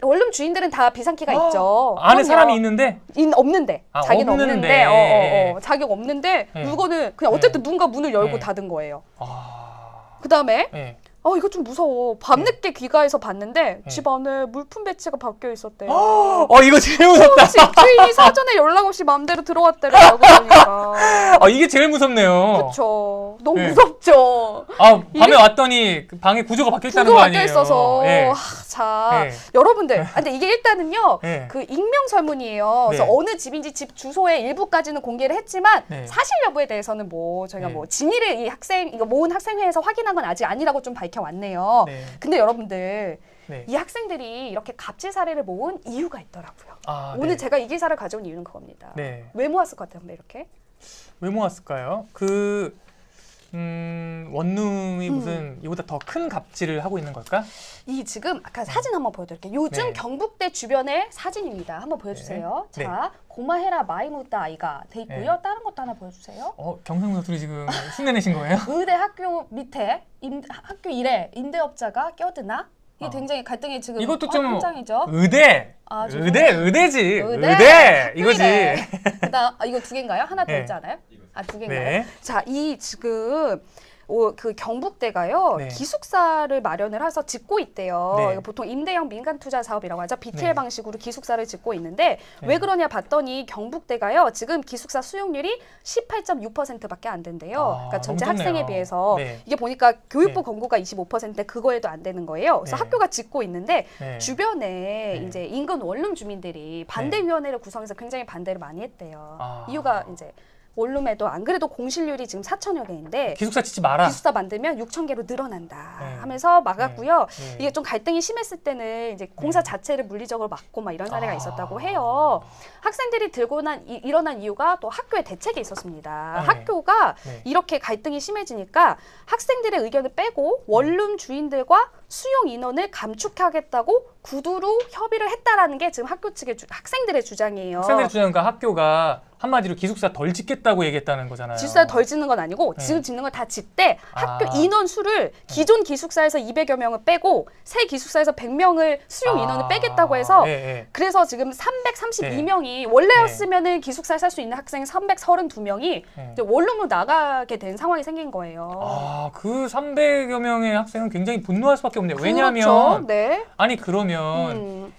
원룸 주인들은 다 비상키가 있죠. 안에 그럼요. 사람이 있는데? 없는데. 아, 자기는 없는데. 없는데. 자기가 없는데 네. 물건을 그냥 어쨌든 누군가 문을 열고 네. 닫은 거예요. 아. 그다음에 예. 이거 좀 무서워. 밤늦게 귀가해서 봤는데 집 안에 물품 배치가 바뀌어 있었대요. 이거 제일 무섭다. 집주인이 사전에 연락 없이 마음대로 들어왔대라고 그러니까. 이게 제일 무섭네요. 그렇죠. 너무 네. 무섭죠. 밤에 왔더니 그 방에 구조가 바뀌어 있다는 거 구조가 아니에요? 바뀌어 있어서. 예. 자, 예. 여러분들. 근데 이게 일단은요. 예. 그 익명 설문이에요. 그래서 네. 어느 집인지 집 주소의 일부까지는 공개를 했지만 네. 사실 여부에 대해서는 뭐 저희가 네. 뭐 진위를 이거 모은 학생회에서 확인한 건 아직 아니라고 좀 밝혀왔네요. 네. 근데 여러분들 네. 이 학생들이 이렇게 갑질 사례를 모은 이유가 있더라고요. 오늘 네. 제가 이 기사를 가져온 이유는 그겁니다. 네. 왜 모았을 것 같아요, 근데 이렇게? 왜 모았을까요? 원룸이 무슨 이보다 더 큰 갑질을 하고 있는 걸까? 이 지금 아까 사진 한번 보여드릴게요. 요즘 네. 경북대 주변의 사진입니다. 한번 보여주세요. 네. 자, 고마해라 마이무다 아이가 돼 있고요. 네. 다른 것도 하나 보여주세요. 경상도 둘이 지금 흉내내신 거예요? 의대 학교 밑에 학교 일에 임대업자가 껴드나? 이게 굉장히 갈등이 지금 이것도 좀 현장이죠. 의대지. 의대. 이거지. 그다음 이거 두 개인가요? 하나 더 네. 있지 않아요? 두 개인가요? 네. 자, 이 지금 그 경북대가요 네. 기숙사를 마련을 해서 짓고 있대요. 네. 이거 보통 임대형 민간 투자 사업이라고 하죠. BTL 네. 방식으로 기숙사를 짓고 있는데 네. 왜 그러냐 봤더니 경북대가요 지금 기숙사 수용률이 18.6%밖에 안 된대요. 그러니까 전체 너무 좋네요. 학생에 비해서 네. 이게 보니까 교육부 네. 권고가 25%인데 그거에도 안 되는 거예요. 그래서 네. 학교가 짓고 있는데 네. 주변에 네. 이제 인근 원룸 주민들이 반대위원회를 구성해서 굉장히 반대를 많이 했대요. 이유가 이제 원룸에도 안 그래도 공실률이 지금 4,000여 개인데 기숙사 짓지 마라. 기숙사 만들면 6,000개로 늘어난다 네. 하면서 막았고요. 네. 이게 좀 갈등이 심했을 때는 이제 공사 자체를 물리적으로 막고 막 이런 사례가 있었다고 해요. 학생들이 일어난 이유가 또 학교의 대책이 있었습니다. 네. 학교가 네. 이렇게 갈등이 심해지니까 학생들의 의견을 빼고 원룸 주인들과 수용 인원을 감축하겠다고 구두로 협의를 했다라는 게 지금 학교 측의 학생들의 주장이에요. 학생들의 주장과 학교가 한마디로 기숙사 덜 짓겠다고 얘기했다는 거잖아요. 기숙사 덜 짓는 건 아니고 네. 지금 짓는 걸 다 짓되 학교 아. 인원 수를 기존 기숙사에서 200여 명을 빼고 새 기숙사에서 100명을 수용 인원을 빼겠다고 해서 네. 그래서 지금 332명이 원래였으면은 기숙사에 살 수 있는 학생 332명이 네. 원룸으로 나가게 된 상황이 생긴 거예요. 그 300여 명의 학생은 굉장히 분노할 수밖에 없네요. 왜냐하면 그렇죠. 네. 아니 그러면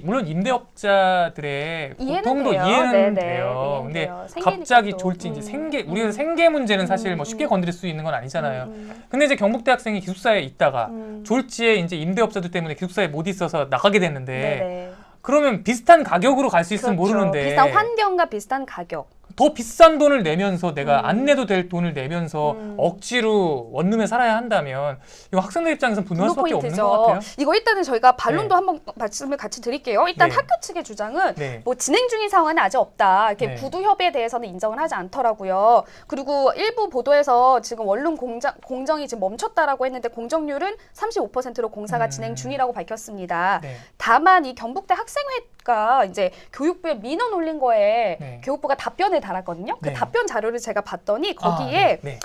물론 임대업자들의 이해는 고통도 돼요. 이해는 네네. 돼요. 이해는 근데 돼요. 생계니까 갑자기 또. 졸지 이제 우리가 생계 문제는 사실 뭐 쉽게 건드릴 수 있는 건 아니잖아요. 근데 이제 경북대 학생이 기숙사에 있다가 졸지에 이제 임대업자들 때문에 기숙사에 못 있어서 나가게 됐는데 네네. 그러면 비슷한 가격으로 갈 수 있으면 그렇죠. 모르는데 비슷한 환경과 비슷한 가격. 더 비싼 돈을 내면서 내가 안 내도 될 돈을 내면서 억지로 원룸에 살아야 한다면 이거 학생들 입장에서는 분노할 분노 수밖에 없는 포인트죠. 것 같아요. 이거 일단은 저희가 반론도 네. 한번 말씀을 같이 드릴게요. 일단 네. 학교 측의 주장은 네. 뭐 진행 중인 상황은 아직 없다. 이렇게 네. 구두 협의에 대해서는 인정을 하지 않더라고요. 그리고 일부 보도에서 지금 원룸 공정이 지금 멈췄다라고 했는데 공정률은 35%로 공사가 진행 중이라고 밝혔습니다. 네. 다만 이 경북대 학생회가 이제 교육부에 민원 올린 거에 네. 교육부가 답변을 달았거든요. 그 네. 답변 자료를 제가 봤더니 거기에 네.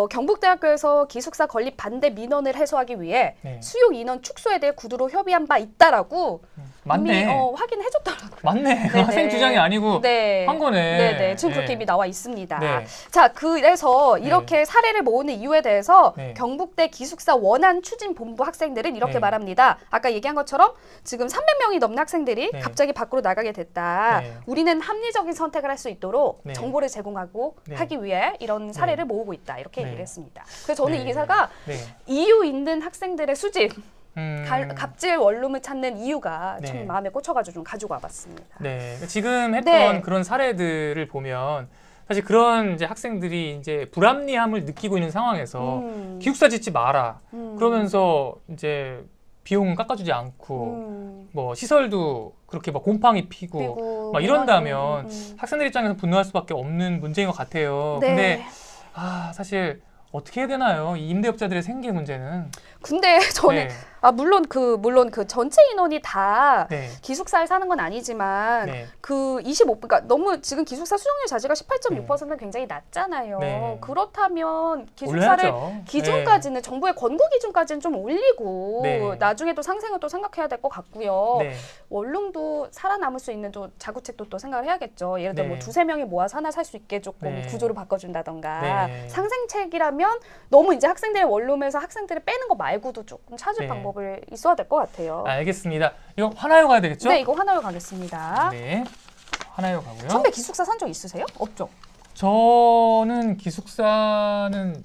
경북대학교에서 기숙사 건립 반대 민원을 해소하기 위해 네. 수용 인원 축소에 대해 구두로 협의한 바 있다라고 맞네. 이미 확인해줬더라고요. 맞네. 그 학생 주장이 아니고 네. 한 거네. 네네. 지금 그렇게 이미 나와 있습니다. 네. 자, 그래서 이렇게 사례를 모으는 이유에 대해서 네. 경북대 기숙사 원안 추진 본부 학생들은 이렇게 네. 말합니다. 아까 얘기한 것처럼 지금 300명이 넘는 학생들이 네. 갑자기 밖으로 나가게 됐다. 네. 우리는 합리적인 선택을 할 수 있도록 네. 정보를 제공하고 네. 하기 위해 이런 사례를 모으고 있다. 이렇게 네. 얘기를 했습니다. 그래서 저는 네. 이 기사가 네. 이유 있는 학생들의 수집, 갑질 원룸을 찾는 이유가 네. 참 마음에 꽂혀가지고 좀 가지고 와봤습니다. 네. 지금 했던 네. 그런 사례들을 보면 사실 그런 이제 학생들이 이제 불합리함을 느끼고 있는 상황에서 기숙사 짓지 마라. 그러면서 이제 비용은 깎아주지 않고 뭐 시설도 그렇게 막 곰팡이 피고 막 이런다면 학생들 입장에서 분노할 수밖에 없는 문제인 것 같아요. 네. 근데 사실 어떻게 해야 되나요? 이 임대업자들의 생계 문제는. 근데 저는 네. 물론 그 전체 인원이 다 네. 기숙사에 사는 건 아니지만 네. 그 25, 그러니까 너무 지금 기숙사 수용률 자체가 18.6%는 굉장히 낮잖아요. 네. 그렇다면 기숙사를 올려야죠. 기준까지는 정부의 권고 기준까지는 좀 올리고 네. 나중에 또 상생을 또 생각해야 될 것 같고요. 네. 원룸도 살아남을 수 있는 또 자구책도 또 생각을 해야겠죠. 예를 들어 네. 뭐 두세 명이 모아서 하나 살 수 있게 조금 네. 구조를 바꿔준다던가 네. 상생책이라면 너무 이제 학생들의 원룸에서 학생들을 빼는 거 말고도 조금 찾을 네. 방법을 있어야 될 것 같아요. 알겠습니다. 이거 하나요 가야 되겠죠? 네, 이거 하나로 가겠습니다. 네. 하나요 가고요. 선배 기숙사 산 적 있으세요? 없죠? 저는 기숙사는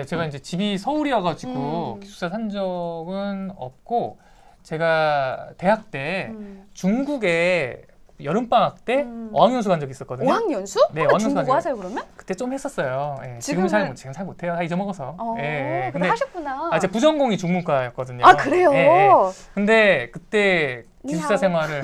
제가 이제 집이 서울이어가지고 기숙사 산 적은 없고 제가 대학 때 중국에 여름방학 때 어학연수 간 적이 있었거든요. 어학연수? 네, 근데 어학연수 중국어 간 하세요 그러면? 그때 좀 했었어요. 지금은- 지금 잘 못해요. 다 잊어먹어서. 근데 근데 하셨구나. 제 부전공이 중문과였거든요. 아, 그래요? 근데 그때 기숙사 니하오. 생활을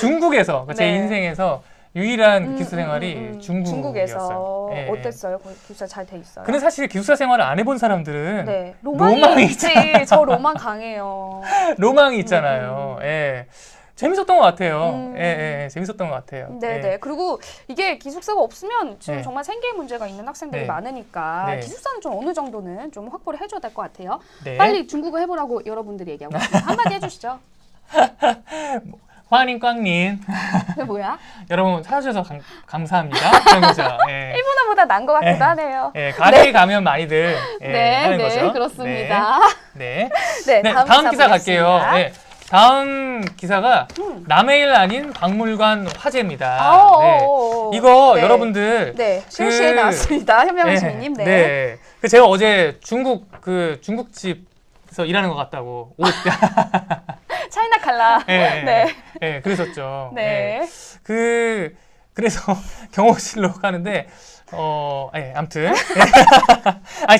중국에서 제 네. 인생에서 유일한 기숙사 생활이 중국에서 중국이었어요. 예, 예. 어땠어요? 거기 기숙사 잘 돼 있어요? 근데 사실 기숙사 생활을 안 해본 사람들은 네. 로망이 로망이 있지. 저 로망 강해요. 로망이 있잖아요. 예. 재밌었던 것 같아요. 음. 예, 재밌었던 것 같아요. 네네. 예. 그리고 이게 기숙사가 없으면 지금 네. 정말 생계에 문제가 있는 학생들이 네. 많으니까 네. 기숙사는 좀 어느 정도는 좀 확보를 해줘야 될 것 같아요. 네. 빨리 중국어 해보라고 여러분들이 얘기하고 있습니다. 한마디 해주시죠. 화닝꽝님 그게 뭐야? 여러분 찾아주셔서 감사합니다. 그런 거죠. 예. 일본어보다 난 것 같기도 하네요. 예, 가게에 가면 많이들 하는 네, 거죠. 그렇습니다. 네. 네, 네, 다음, 다음 기사 갈게요. 보겠습니다. 네, 다음 기사가 남의 일 아닌 박물관 화재입니다. 네. 이거 네. 여러분들 네, 실시에 나왔습니다. 현명한 시민님. 네. 그 제가 어제 중국집에서 일하는 것 같다고 옷 차이나 칼라. 네. 그랬었죠. 네. 그래서 경호실로 가는데 아무튼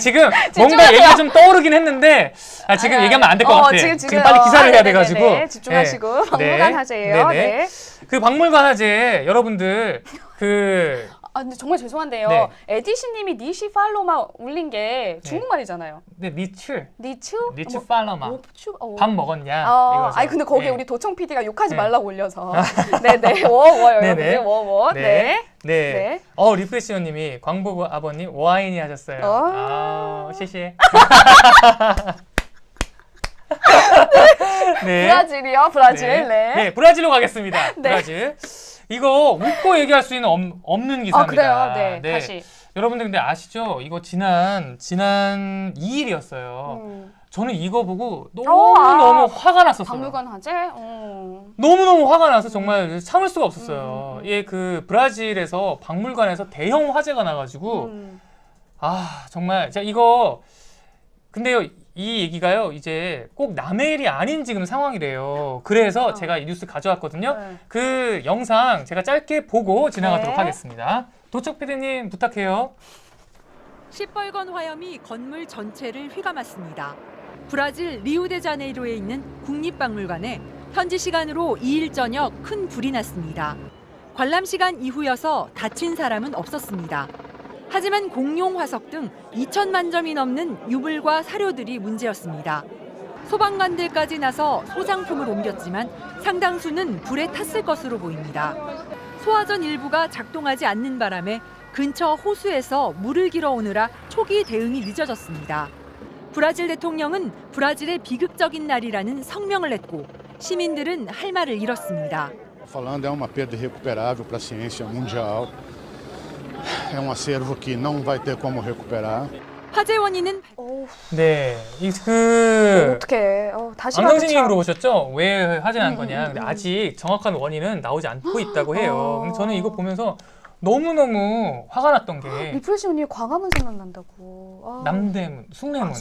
지금 뭔가 얘기가 좀 떠오르긴 했는데 지금 얘기하면 안 될 것 같아. 지금 빨리 기사를 해야 돼가지고 네네네. 집중하시고 박물관 화제예요. 네. 그 박물관 화제 여러분들 근데 정말 죄송한데요. 네. 에디씨님이 니시 팔로마 올린 게 중국말이잖아요. 니츠 니츠? 팔로마 뭐, 밥 먹었냐 이거죠. 아니 근데 거기에 네. 우리 도청 PD가 욕하지 네. 말라고 올려서. 네네. 워워요. 네네. 워워. 네. 네. 리프레시오님이 광보고 아버님 와인이 하셨어요. 시시. 네. 브라질이요. 브라질. 네. 브라질로 가겠습니다. 네. 브라질. 이거 웃고 얘기할 수 있는 없는 기사입니다. 그래요. 네. 다시. 여러분들 근데 아시죠? 이거 지난 2일이었어요. 저는 이거 보고 너무 화가 났었어요. 박물관 화재? 너무너무 화가 나서 정말 참을 수가 없었어요. 그 브라질에서 박물관에서 대형 화재가 나가지고 정말 제가 이거 근데요 이 얘기가요 이제 꼭 남의 일이 아닌 지금 상황이래요. 그래서 제가 이 뉴스 가져왔거든요. 네. 그 영상 제가 짧게 보고 지나가도록 네. 하겠습니다. 도척 PD님 부탁해요. 시뻘건 화염이 건물 전체를 휘감았습니다. 브라질 리우데자네이로에 있는 국립박물관에 현지 시간으로 2일 저녁 큰 불이 났습니다. 관람 시간 이후여서 다친 사람은 없었습니다. 하지만 공룡 화석 등 2천만 점이 넘는 유물과 사료들이 문제였습니다. 소방관들까지 나서 소장품을 옮겼지만 상당수는 불에 탔을 것으로 보입니다. 소화전 일부가 작동하지 않는 바람에 근처 호수에서 물을 길어오느라 초기 대응이 늦어졌습니다. 브라질 대통령은 브라질의 비극적인 날이라는 성명을 냈고 시민들은 할 말을 잃었습니다. Falando é uma perda irrecuperável para a ciência mundial. É acervo que não vai ter como recuperar. 화재 원인은 네, 어떻게 다시 안강진님이 봐도 물어보셨죠? 왜 화재 난 거냐? 근데 아직 정확한 원인은 나오지 않고 있다고 해요. 근데 저는 이거 보면서 너무너무 화가 났던 게 리프레시오님 광화문 생각난다고. 남대문, 숭례문.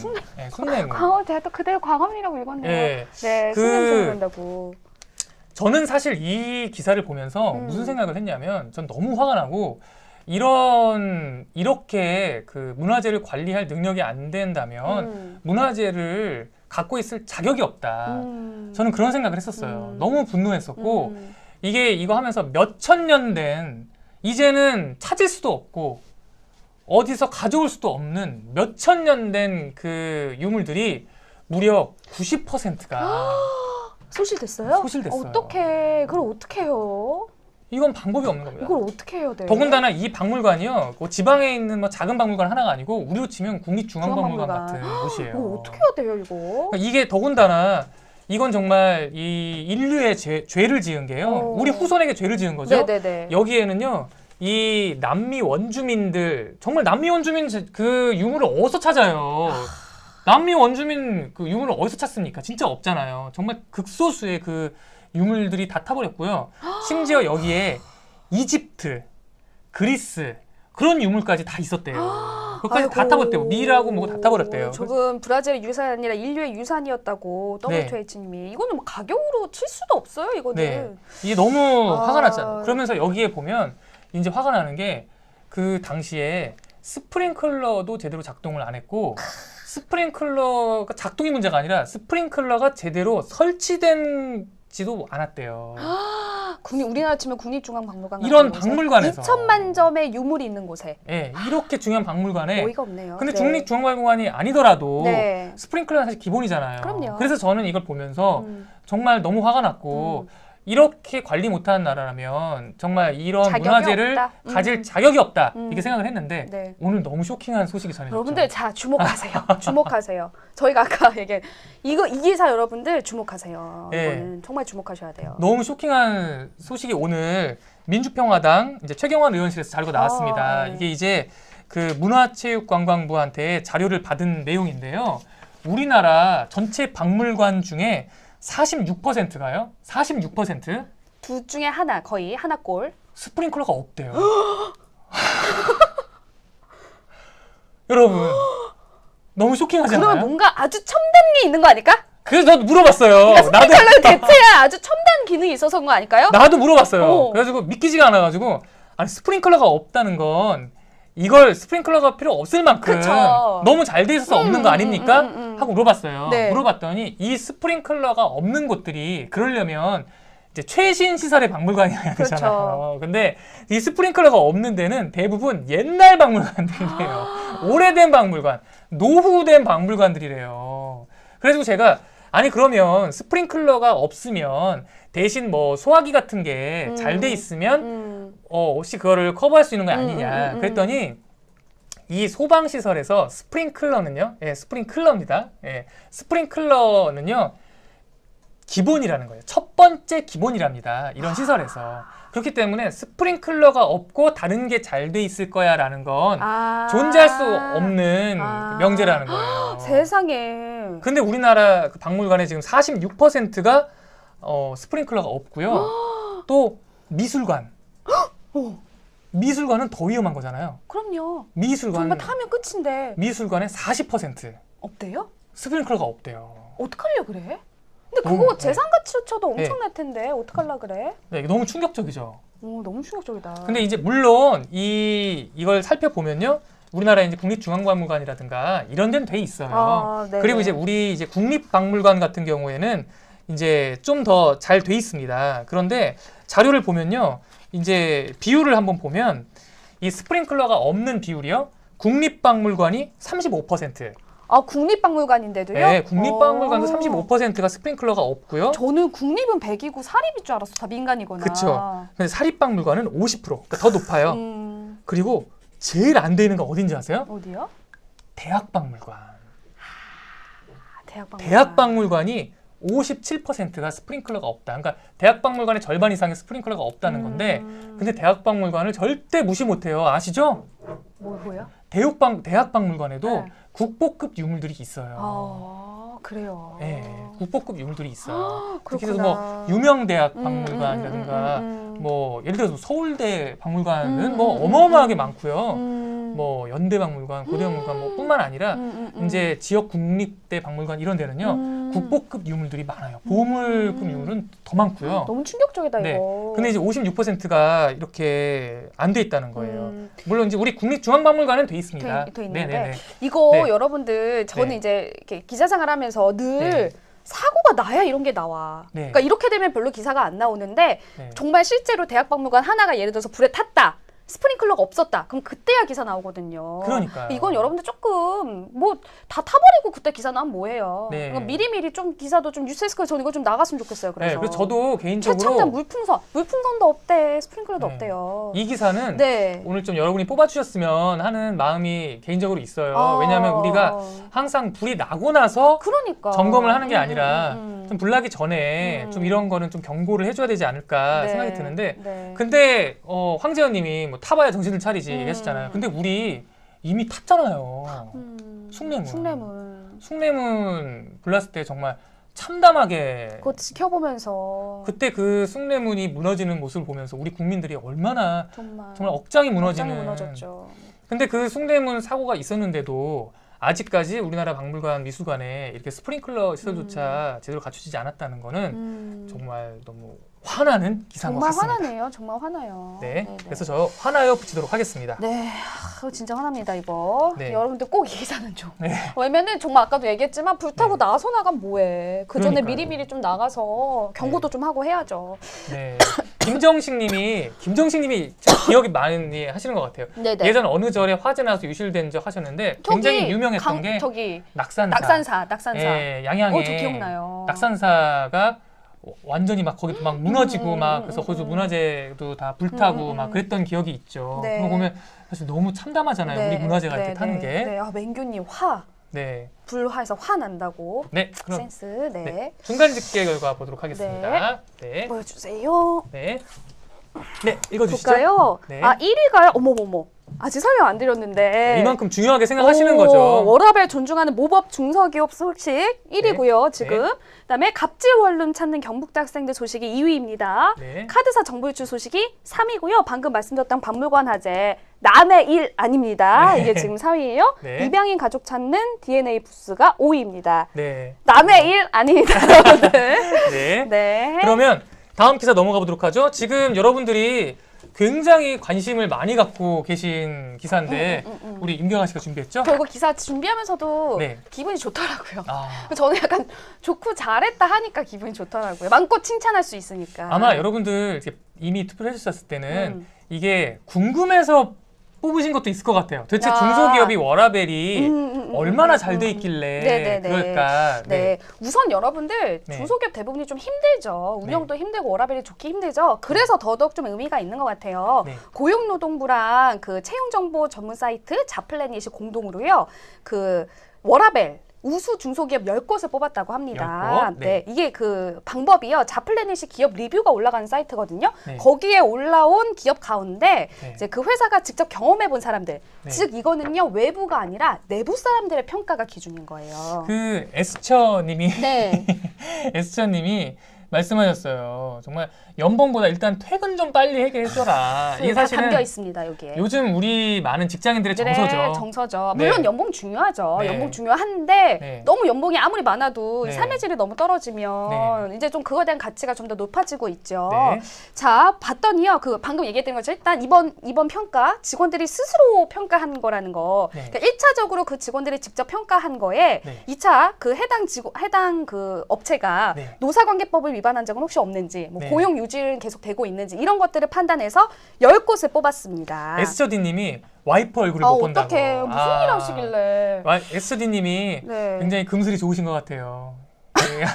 숭례문. 광화문 제가 또 그대로 광화문이라고 읽었네요. 네. 네, 숭례문 생각난다고. 저는 사실 이 기사를 보면서 무슨 생각을 했냐면 전 너무 화가 나고 이렇게 그 문화재를 관리할 능력이 안 된다면 문화재를 갖고 있을 자격이 없다. 저는 그런 생각을 했었어요. 너무 분노했었고 이거 하면서 몇천 년 된 이제는 찾을 수도 없고 어디서 가져올 수도 없는 몇천 년 된 그 유물들이 무려 90%가 소실됐어요? 소실됐어요. 어떡해. 그걸 어떻게 해요? 이건 방법이 없는 겁니다. 이걸 어떻게 해야 돼? 더군다나 이 박물관이요, 그 지방에 있는 뭐 작은 박물관 하나가 아니고 우리로 치면 국립중앙박물관 같은 곳이에요. 이거 어떻게 해야 돼요, 이거? 그러니까 이게 더군다나 이건 정말 이 인류의 죄를 지은 게요. 우리 후손에게 죄를 지은 거죠. 네네네. 여기에는요, 이 남미 원주민들, 정말 남미 원주민 그 유물을 어디서 찾아요? 남미 원주민 그 유물을 어디서 찾습니까? 진짜 없잖아요. 정말 극소수의 그 유물들이 다 타버렸고요. 심지어 여기에 이집트, 그리스 그런 유물까지 다 있었대요. 그것까지 다 타버렸대요. 밀하고 뭐고 다 타버렸대요. 조금 브라질의 유산이 아니라 인류의 유산이었다고 네. WH님이. 이거는 뭐 가격으로 칠 수도 없어요, 이거는. 네. 이게 너무 화가 났잖아요. 그러면서 여기에 보면 이제 화가 나는 게 그 당시에 스프링클러도 제대로 작동을 안 했고, 스프링클러가 작동이 문제가 아니라 스프링클러가 제대로 설치된지도 않았대요. 우리나라 치면 국립중앙박물관 같은 이런 곳에 박물관에서 2천만 점의 유물이 있는 곳에. 예, 이렇게 중요한 박물관에. 어이가 없네요. 근데 네. 국립중앙박물관이 아니더라도 네. 스프링클러는 사실 기본이잖아요. 그럼요. 그래서 저는 이걸 보면서 정말 너무 화가 났고, 이렇게 관리 못하는 나라라면 정말 이런 자격이 문화재를 없다. 가질 자격이 없다, 이렇게 생각을 했는데, 네. 오늘 너무 쇼킹한 소식이 전해졌죠. 여러분들 자 주목하세요. 주목하세요. 저희가 아까 얘기한 이 기사 여러분들 주목하세요. 네. 이거는 정말 주목하셔야 돼요. 너무 쇼킹한 소식이 오늘 민주평화당 이제 최경환 의원실에서 자료가 나왔습니다. 네. 이게 이제 그 문화체육관광부한테 자료를 받은 내용인데요. 우리나라 전체 박물관 중에 46%가요. 46% 둘 중에 하나, 거의 하나꼴. 스프링클러가 없대요. 여러분, 너무 쇼킹하지 않아요? 그러면 뭔가 아주 첨단 게 있는 거 아닐까? 그래서 저도 물어봤어요. 그러니까 스프링클러를 대체할 아주 첨단 기능이 있어서 그런 거 아닐까요? 나도 물어봤어요. 어. 그래가지고 믿기지가 않아가지고, 아니 스프링클러가 없다는 건 이걸 스프링클러가 필요 없을 만큼 그쵸. 너무 잘 돼 있어서 없는 거 아닙니까? 하고 물어봤어요. 네. 물어봤더니 이 스프링클러가 없는 곳들이 그러려면 이제 최신 시설의 박물관이어야 그렇죠. 되잖아요. 근데 이 스프링클러가 없는 데는 대부분 옛날 박물관들이래요. 오래된 박물관, 노후된 박물관들이래요. 그래서 제가 아니 그러면 스프링클러가 없으면 대신 뭐 소화기 같은 게 잘 돼 있으면 혹시 그거를 커버할 수 있는 거 아니냐. 그랬더니 이 소방 시설에서 스프링클러는요, 예, 스프링클러입니다. 예, 스프링클러는요 기본이라는 거예요. 첫 번째 기본이랍니다. 이런 시설에서. 그렇기 때문에 스프링클러가 없고 다른 게 잘 돼 있을 거야라는 건 존재할 수 없는 명제라는 거예요. 세상에. 근데 우리나라 그 박물관에 지금 46%가 스프링클러가 없고요. 또 미술관. 미술관은 더 위험한 거잖아요. 그럼요. 미술관 정말 타면 끝인데. 미술관의 40% 없대요? 스프링클러가 없대요. 어떡하려고 그래? 근데 너무, 그거 재산 가치조차도 네. 엄청날 텐데 어떡하려고 그래? 네, 이게 너무 충격적이죠. 너무 충격적이다. 근데 이제 물론 이걸 살펴보면요. 우리나라 이제 국립중앙박물관이라든가 이런 데는 돼 있어요. 네네. 그리고 이제 우리 이제 국립박물관 같은 경우에는 이제 좀 더 잘 돼 있습니다. 그런데 자료를 보면요. 이제 비율을 한번 보면 이 스프링클러가 없는 비율이요. 국립박물관이 35%. 국립박물관인데도요? 네, 국립박물관도 35%가 스프링클러가 없고요. 저는 국립은 100이고 사립일 줄 알았어. 다 민간이거나. 그렇죠. 근데 사립박물관은 50%. 그러니까 더 높아요. 그리고 제일 안 돼 있는 거 어딘지 아세요? 어디요? 대학박물관. 대학박물관. 대학박물관이 57%가 스프링클러가 없다. 그러니까 대학박물관의 절반 이상의 스프링클러가 없다는 건데, 근데 대학박물관을 절대 무시 못해요. 아시죠? 뭐요? 대학박물관에도 네. 국보급 유물들이 있어요. 그래요. 네, 국보급 유물들이 있어요. 특히 그렇구나. 뭐 유명 대학 박물관이라든가 뭐 예를 들어서 서울대 박물관은 뭐 어마어마하게 많고요. 뭐 연대 박물관, 고대 박물관 뭐 뿐만 아니라 이제 지역 국립대 박물관 이런 데는요 국보급 유물들이 많아요. 보물급 유물은 더 많고요. 너무 충격적이다 네. 이거. 근데 이제 56%가 이렇게 안 돼 있다는 거예요. 물론 이제 우리 국립중앙박물관은 돼 있습니다. 돼 있는데 네네네. 이거 네. 여러분들 저는 네. 이제 이렇게 기자 생활하면서 늘 네. 사고가 나야 이런 게 나와. 네. 그러니까 이렇게 되면 별로 기사가 안 나오는데 네. 정말 실제로 대학박물관 하나가 예를 들어서 불에 탔다. 스프링클러가 없었다. 그럼 그때야 기사 나오거든요. 그러니까요. 이건 여러분들 조금 뭐 다 타버리고 그때 기사 나면 뭐해요. 네. 그러니까 미리미리 좀 기사도 좀 뉴스데스크에 전 이거 좀 나갔으면 좋겠어요. 그래서, 네, 그래서 저도 개인적으로 최첨단 물풍선도 없대. 스프링클러도 네. 없대요. 이 기사는 네. 오늘 좀 여러분이 뽑아주셨으면 하는 마음이 개인적으로 있어요. 아. 왜냐하면 우리가 항상 불이 나고 나서 그러니까 점검을 하는 게 아니라 음. 좀 불 나기 전에 좀 이런 거는 좀 경고를 해줘야 되지 않을까 네. 생각이 드는데 네. 근데 황재현님이 뭐 타봐야 정신을 차리지 얘기했잖아요. 근데 우리 이미 탔잖아요. 숭례문. 숭례문 불났을 때 정말 참담하게 그거 지켜보면서 그때 그 숭례문이 무너지는 모습을 보면서 우리 국민들이 얼마나 정말 억장이 무너지는. 억장이 무너졌죠. 근데 그 숭례문 사고가 있었는데도 아직까지 우리나라 박물관 미술관에 이렇게 스프링클러 시설조차 제대로 갖추지 않았다는 거는 정말 너무 화나는 기사인 것 정말 같습니다. 화나네요. 정말 화나요. 네, 네네. 그래서 저 화나요 붙이도록 하겠습니다. 네, 진짜 화납니다 이거. 네. 여러분들 꼭 이 기사는 좀. 네. 왜냐면은 정말 아까도 얘기했지만 불타고 나서 나가면 뭐해. 그 전에 그러니까요. 미리미리 좀 나가서 경고도 좀 하고 해야죠. 네. 김정식님이 기억이 많이 하시는 것 같아요. 네네. 예전 어느 절에 화재 나서 유실된 적 하셨는데 굉장히 유명했던 게 저기 낙산사. 낙산사. 예, 양양에 저 기억나요. 낙산사가 완전히 막 거기 막 무너지고 막 그래서 거기서 문화재도 다 불타고 막 그랬던 기억이 있죠. 네. 그거 보면 사실 너무 참담하잖아요. 우리 문화재가 이렇게 타는 게. 네. 아, 맹규님 네. 불화해서 화 난다고. 네. 그럼 센스. 네. 네. 중간 집계 결과 보도록 하겠습니다. 네. 보여주세요. 네. 네, 읽어주시죠. 볼까요? 네. 1위가요. 어머머머. 아직 설명 안 드렸는데. 이만큼 중요하게 생각하시는 거죠. 워라벨 존중하는 모법 중소기업 소식 1위고요. 지금. 그다음에 갑질 원룸 찾는 경북대 학생들 소식이 2위입니다. 네. 카드사 정보 유출 소식이 3위고요. 방금 말씀드렸던 박물관 화재 남의 일 아닙니다. 네. 이게 지금 4위예요. 네. 입양인 가족 찾는 DNA 부스가 5위입니다. 네. 남의 일 아닙니다, 여러분들. 네. 네. 그러면 다음 기사 넘어가 보도록 하죠. 지금 여러분들이 굉장히 관심을 많이 갖고 계신 기사인데 우리 임경아 씨가 준비했죠? 저 이거 기사 준비하면서도 네. 기분이 좋더라고요. 아, 저는 약간 좋고 잘했다 하니까 기분이 좋더라고요. 마음껏 칭찬할 수 있으니까. 아마 여러분들 이렇게 이미 투표를 해주셨을 때는 이게 궁금해서 뽑으신 것도 있을 것 같아요. 도대체 야. 중소기업이 워라벨이 얼마나 잘 돼 있길래 네네네. 그럴까. 네. 우선 여러분들 네. 중소기업 대부분이 좀 힘들죠. 운영도 힘들고 워라벨이 좋기 힘들죠. 그래서 더더욱 좀 의미가 있는 것 같아요. 네. 고용노동부랑 그 채용정보 전문 사이트 자플래닛이 공동으로요. 그 워라벨 우수 중소기업 10곳을 뽑았다고 합니다. 10곳? 네. 이게 그 방법이요. 자플래닛이 기업 리뷰가 올라가는 사이트거든요. 네. 거기에 올라온 기업 가운데 네. 이제 그 회사가 직접 경험해 본 사람들. 네. 즉 이거는요. 외부가 아니라 내부 사람들의 평가가 기준인 거예요. 그 에스처님이 네. 에스처님이 말씀하셨어요. 정말 연봉보다 일단 퇴근 좀 빨리 해결해줘라. 이게 다 사실은 담겨 있습니다 여기에. 요즘 우리 많은 직장인들의 네, 정서죠. 정서죠. 네. 물론 연봉 중요하죠. 네. 연봉 중요한데 네. 너무 연봉이 아무리 많아도 네. 삶의 질이 너무 떨어지면 이제 좀 그거에 대한 가치가 좀 더 높아지고 있죠. 네. 자, 봤더니요. 그 방금 얘기했던 것처럼 일단 이번 평가 직원들이 스스로 평가한 거라는 거. 네. 그러니까 1차적으로 그 직원들이 직접 평가한 거에 네. 2차 그 해당 그 업체가 네. 노사관계법을 위반한 적은 혹시 없는지, 뭐 네. 고용 유지는 계속 되고 있는지 이런 것들을 판단해서 10곳을 뽑았습니다. 에스처디님이 와이프 얼굴을 못 본다고. 어떡해. 무슨 일 하시길래. 에스처디님이 네. 굉장히 금슬이 좋으신 것 같아요. 네.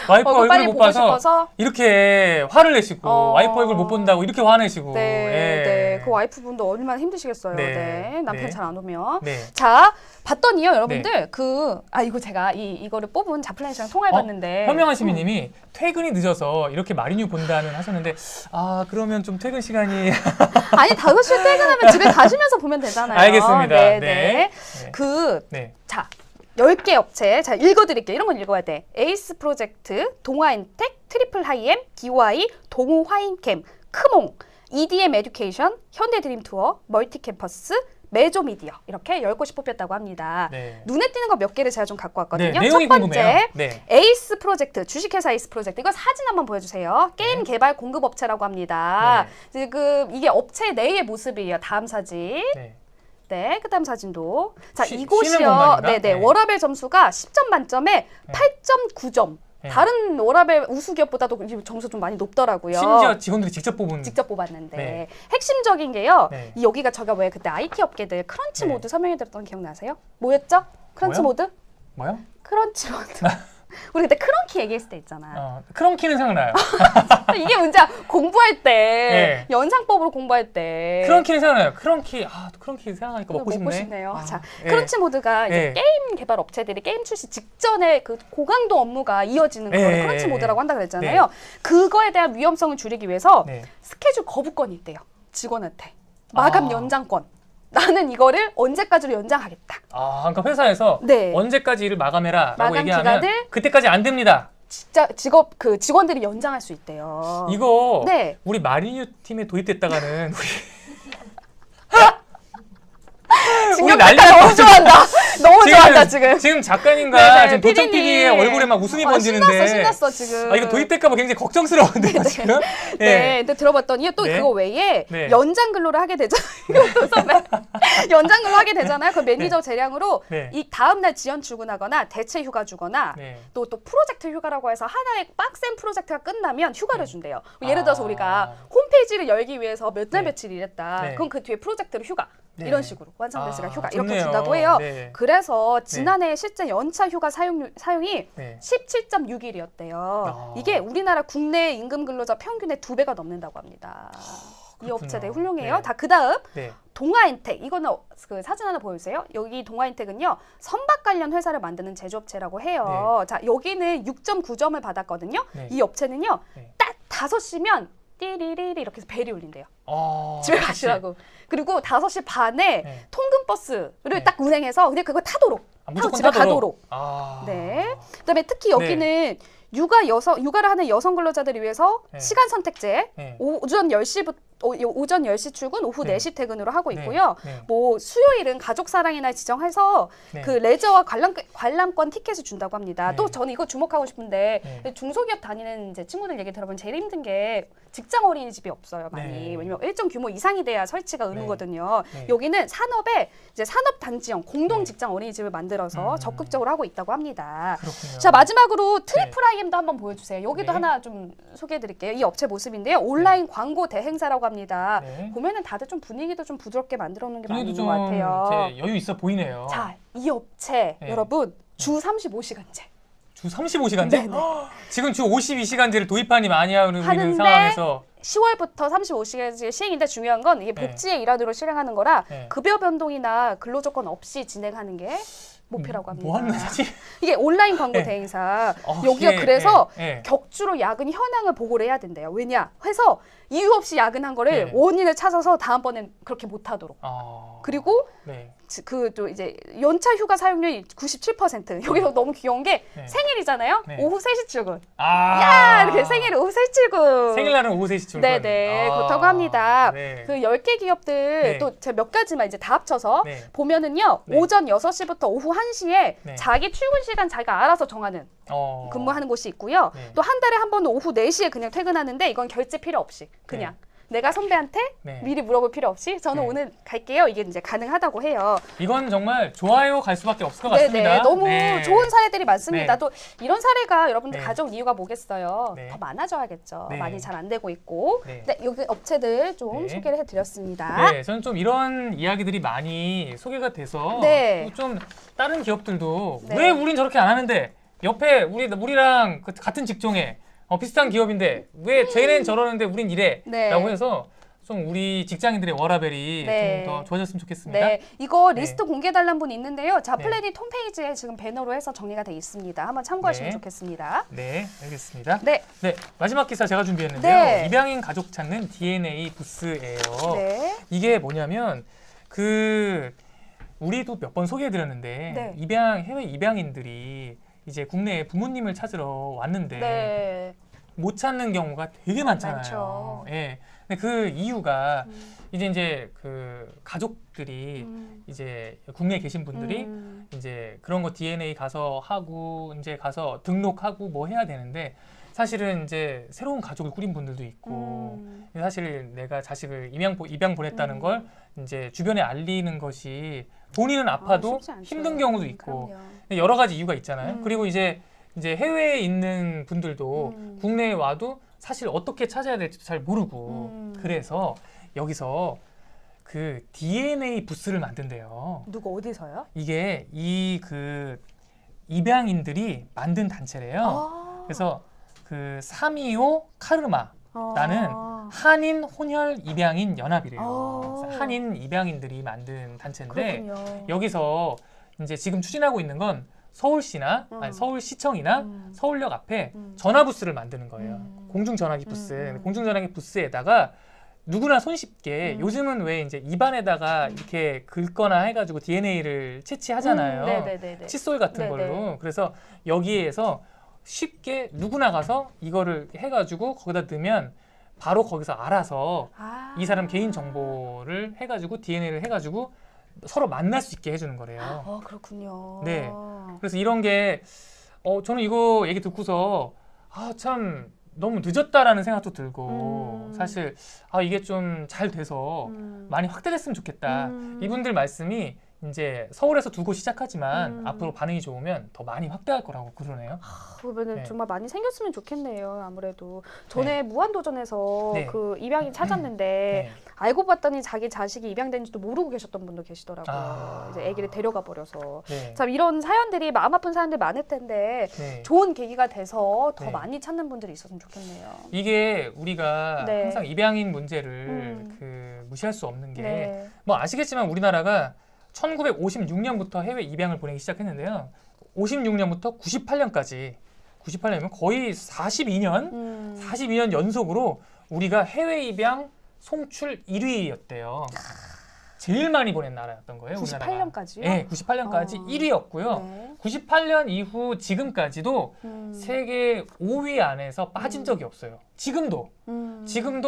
와이프 얼굴 얼굴 빨리 못 보고 봐서 싶어서? 이렇게 화를 내시고 와이프 얼굴 못 본다고 이렇게 화내시고. 네, 예. 네. 그 와이프분도 얼마나 힘드시겠어요. 네. 네. 남편 네. 잘 안 오면. 네. 자, 봤더니요, 여러분들. 이거 제가 이거를 뽑은 자플래닛이랑 통화해봤는데. 현명한 시민님이 퇴근이 늦어서 이렇게 마리뉴 본다는 하셨는데 그러면 좀 퇴근 시간이 아니, 5시에 퇴근하면 집에 가시면서 보면 되잖아요. 알겠습니다. 네, 네. 네. 네. 자, 10개 업체. 자, 읽어드릴게요. 이런 건 읽어야 돼. 에이스 프로젝트, 동아인텍, 트리플 하이엠, 기와이, 동호화인캠, 크몽, EDM 에듀케이션, 현대드림투어, 멀티캠퍼스, 메조미디어 이렇게 10곳이 뽑혔다고 합니다. 네. 눈에 띄는 거 몇 개를 제가 좀 갖고 왔거든요. 네, 내용이 첫 번째, 궁금해요. 네. 에이스 프로젝트, 주식회사 에이스 프로젝트. 이거 사진 한번 보여주세요. 게임 개발 공급업체라고 합니다. 지금 이게 업체 내의 모습이에요. 다음 사진. 네. 네, 그다음 사진도. 자, 쉬는 이곳이요. 공간인가? 네네. 네. 워라벨 점수가 10점 만점에 8.9점. 네. 다른 워라밸 우수 기업보다도 점수 좀 많이 높더라고요. 심지어 직원들이 직접 뽑은. 직접 뽑았는데 네. 핵심적인 게요. 네. 이 여기가 제가 왜 그때 IT 업계들 크런치 네. 모드 설명해드렸던 기억나세요? 뭐였죠? 크런치 뭐요? 모드? 뭐요? 크런치 모드. 우리 그때 크런키 얘기했을 때 있잖아. 크런키는 생각나요. 이게 문제야. 공부할 때 네. 연상법으로 공부할 때 크런키는 생각나요. 크런키 또 크런키 생각하니까 먹고 먹고 싶네. 싶네요. 자, 예. 크런치 모드가 이제 예. 게임 개발 업체들이 게임 출시 직전에 그 고강도 업무가 이어지는 거를 예. 크런치 모드라고 한다 그랬잖아요. 그거에 대한 위험성을 줄이기 위해서 네. 스케줄 거부권이 있대요. 직원한테. 마감 연장권. 나는 이거를 언제까지로 연장하겠다. 그러니까 회사에서 네. 언제까지 일을 마감해라라고 마감 얘기하면 기간을 그때까지 안 됩니다. 진짜 직원들이 연장할 수 있대요. 이거 네. 우리 마리뉴 팀에 도입됐다가는 지금 난리 너무 났어. 좋아한다. 너무 좋아한다 지금. 지금 작가님과 네네, 지금 도청 PD의 피디님. 얼굴에 막 웃음이 번지는데 신났어 지금. 이거 도입될까봐 굉장히 걱정스러운데요 지금. 네, 근데 들어봤더니 또 네. 그거 외에 네. 연장 근로를 하게 되잖아요. 선배. 연장 근로 하게 되잖아요. 그 매니저 재량으로 네. 이 다음 날 지연 출근하거나 대체 휴가 주거나 네. 또 프로젝트 휴가라고 해서 하나의 빡센 프로젝트가 끝나면 휴가를 준대요. 예를 들어서 우리가 홈페이지를 열기 위해서 몇 날 네. 며칠 일했다. 네. 그럼 그 뒤에 프로젝트로 휴가. 네. 이런 식으로 완성됐으니까 휴가 이렇게 좋네요. 준다고 해요. 네. 그래서 지난해 실제 연차 휴가 사용이 네. 17.6일이었대요. 이게 우리나라 국내 임금 근로자 평균의 2배가 넘는다고 합니다. 이 그렇군요. 업체들 훌륭해요. 네. 다 그다음 네. 동아인텍 이거는 그 사진 하나 보여주세요. 여기 동아인텍은요 선박 관련 회사를 만드는 제조업체라고 해요. 자 여기는 6.9점을 받았거든요. 네. 이 업체는요 네. 딱 5시면 띠리리리 이렇게 해서 벨이 울린대요. 집에 역시. 가시라고. 그리고 5시 반에 네. 통근버스를 네. 딱 운행해서 그냥 그거 타도록. 무조건 집에 타도록. 네. 그다음에 특히 여기는 육아를 하는 여성 근로자들을 위해서 네. 시간 선택제 네. 오전 10시 출근, 오후 네. 4시 퇴근으로 하고 네. 있고요. 네. 뭐 수요일은 가족 사랑의 날 지정해서 네. 그 레저와 관람권 티켓을 준다고 합니다. 네. 또 저는 이거 주목하고 싶은데 네. 중소기업 다니는 이제 친구들 얘기 들어보면 제일 힘든 게 직장 어린이집이 없어요, 많이. 네. 왜냐면 일정 규모 이상이 돼야 설치가 의무거든요. 네. 여기는 산업에 이제 산업 단지형 공동 네. 직장 어린이집을 만들어서 적극적으로 하고 있다고 합니다. 그렇군요. 자 마지막으로 트리플 IM도 한번 보여주세요. 여기도 네. 하나 좀 소개해드릴게요. 이 업체 모습인데요. 온라인 광고 대행사라고 합니다. 네. 보면은 다들 좀 분위기도 좀 부드럽게 만들어 놓는 게 많이 그래도 있는 좀 것 같아요. 여유 있어 보이네요. 자, 이 업체 네. 여러분 주 35시간제. 주 35시간제? 네, 네. 지금 주 52시간제를 도입하니 많이 하는 하는데 상황에서 10월부터 35시간제 시행인데 중요한 건 이게 네. 복지의 일환으로 실행하는 거라 네. 급여 변동이나 근로 조건 없이 진행하는 게 목표라고 합니다. 뭐 하는 거지? 이게 온라인 광고 네. 대행사. 여기가 예, 그래서 예, 예. 격주로 야근 현황을 보고를 해야 된대요. 왜냐? 해서 이유 없이 야근한 거를 네. 원인을 찾아서 다음번엔 그렇게 못하도록. 그리고 네. 그 또 이제 연차 휴가 사용률이 97%. 여기서 너무 귀여운 게 네. 생일이잖아요. 네. 오후 3시 출근. 아. 야 이렇게 생일 오후 3시 출근. 생일날은 오후 3시 출근. 네네 그렇다고 합니다. 네. 그 10개 기업들 네. 또 제가 몇 가지만 이제 다 합쳐서 네. 보면은요 네. 오전 6시부터 오후 1시에 네. 자기 출근 시간 자기가 알아서 정하는 근무하는 곳이 있고요. 네. 또 한 달에 한 번은 오후 4시에 그냥 퇴근하는데 이건 결제 필요 없이 그냥 내가 선배한테 네. 미리 물어볼 필요 없이 저는 네. 오늘 갈게요. 이게 이제 가능하다고 해요. 이건 정말 좋아요 갈 수밖에 없을 것 같습니다. 네네 너무 네. 좋은 사례들이 많습니다. 네. 또 이런 사례가 여러분들 네. 가져온 이유가 뭐겠어요? 네. 더 많아져야겠죠. 네. 많이 잘 안 되고 있고. 네. 네, 여기 업체들 좀 네. 소개를 해드렸습니다. 네, 저는 좀 이런 이야기들이 많이 소개가 돼서 네. 좀 다른 기업들도 네. 왜 우린 저렇게 안 하는데 옆에 우리랑 같은 직종에 비슷한 기업인데 왜 쟤는 저러는데 우린 이래 네. 라고 해서 좀 우리 직장인들의 워라밸이 네. 좀 더 좋아졌으면 좋겠습니다. 네, 이거 네. 리스트 공개해달라는 분이 있는데요. 자, 네. 플래닛 홈페이지에 지금 배너로 해서 정리가 돼 있습니다. 한번 참고하시면 네. 좋겠습니다. 네, 알겠습니다. 네, 네, 마지막 기사 제가 준비했는데요. 네. 입양인 가족 찾는 DNA 부스예요. 네, 이게 뭐냐면 우리도 몇 번 소개해드렸는데 네. 해외 입양인들이 이제 국내에 부모님을 찾으러 왔는데 네, 못 찾는 경우가 되게 많잖아요. 많죠. 예. 근데 그 이유가 이제 그 가족들이 이제 국내에 계신 분들이 이제 그런 거 DNA 가서 하고 이제 가서 등록하고 뭐 해야 되는데 사실은 이제 새로운 가족을 꾸린 분들도 있고 사실 내가 자식을 입양 보냈다는 걸 이제 주변에 알리는 것이 본인은 아파도 쉽지 않죠. 힘든 경우도 있고 그럼요. 여러 가지 이유가 있잖아요. 그리고 이제 이제 해외에 있는 분들도 국내에 와도 사실 어떻게 찾아야 될지 잘 모르고 그래서 여기서 그 DNA 부스를 만든대요. 누구 어디서요? 이게 이 그 입양인들이 만든 단체래요. 그래서 그 325 카르마라는 한인 혼혈 입양인 연합이래요. 그래서 한인 입양인들이 만든 단체인데 그렇군요. 여기서 이제 지금 추진하고 있는 건 서울시나 아니 서울시청이나 서울역 앞에 전화 부스를 만드는 거예요. 공중 전화기 부스. 공중 전화기 부스에다가 누구나 손쉽게 요즘은 왜 이제 입안에다가 이렇게 긁거나 해가지고 DNA를 채취하잖아요. 네네네네. 칫솔 같은 네네. 걸로. 그래서 여기에서 쉽게 누구나 가서 이거를 해가지고 거기다 넣으면 바로 거기서 알아서 이 사람 개인 정보를 해가지고 DNA를 해가지고 서로 만날 수 있게 해주는 거래요. 그렇군요. 네. 그래서 이런 게 저는 이거 얘기 듣고서 참 너무 늦었다라는 생각도 들고 사실 이게 좀 잘 돼서 많이 확대됐으면 좋겠다. 이분들 말씀이 이제 서울에서 두고 시작하지만 앞으로 반응이 좋으면 더 많이 확대할 거라고 그러네요. 그러면은 네. 정말 많이 생겼으면 좋겠네요. 아무래도 전에 무한도전에서 네. 그 입양인 찾았는데 네. 알고 봤더니 자기 자식이 입양된지도 모르고 계셨던 분도 계시더라고요. 이제 아기를 데려가 버려서. 네. 참 이런 사연들이 마음 아픈 사연들 많을 텐데 네. 좋은 계기가 돼서 더 네. 많이 찾는 분들이 있었으면 좋겠네요. 이게 우리가 네. 항상 입양인 문제를 무시할 수 없는 게 네. 뭐 아시겠지만 우리나라가 1956년부터 해외 입양을 보내기 시작했는데요. 56년부터 98년이면 거의 42년 연속으로 우리가 해외 입양 송출 1위였대요. 제일 많이 보낸 나라였던 거예요. 98년까지요? 네, 98년까지 1위였고요. 네. 98년 이후 지금까지도 세계 5위 안에서 빠진 적이 없어요. 지금도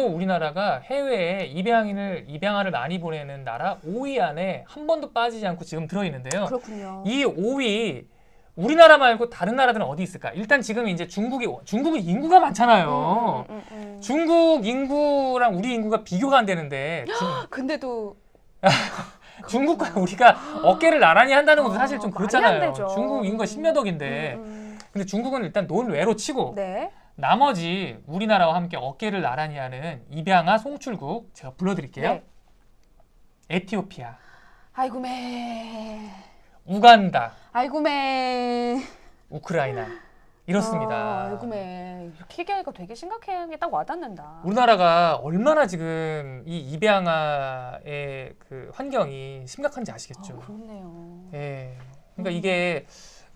우리나라가 해외에 입양아를 많이 보내는 나라 5위 안에 한 번도 빠지지 않고 지금 들어있는데요. 그렇군요. 이 5위 우리나라 말고 다른 나라들은 어디 있을까? 일단 지금 이제 중국이 인구가 많잖아요. 중국 인구랑 우리 인구가 비교가 안 되는데 근데도 중국과 우리가 어깨를 나란히 한다는 것도 사실 좀 말이 안 그렇잖아요. 되죠. 중국 인구가 10몇 억인데 근데 중국은 일단 논외로 치고 네. 나머지 우리나라와 함께 어깨를 나란히 하는 입양아 송출국 제가 불러드릴게요. 네. 에티오피아, 아이고 매. 우간다, 아이고 매. 우크라이나 이렇습니다. 아이고 매. 이렇게 얘기하니까 되게 심각한 게 딱 와닿는다. 우리나라가 얼마나 지금 이 입양아의 그 환경이 심각한지 아시겠죠? 그렇네요. 예. 그러니까 이게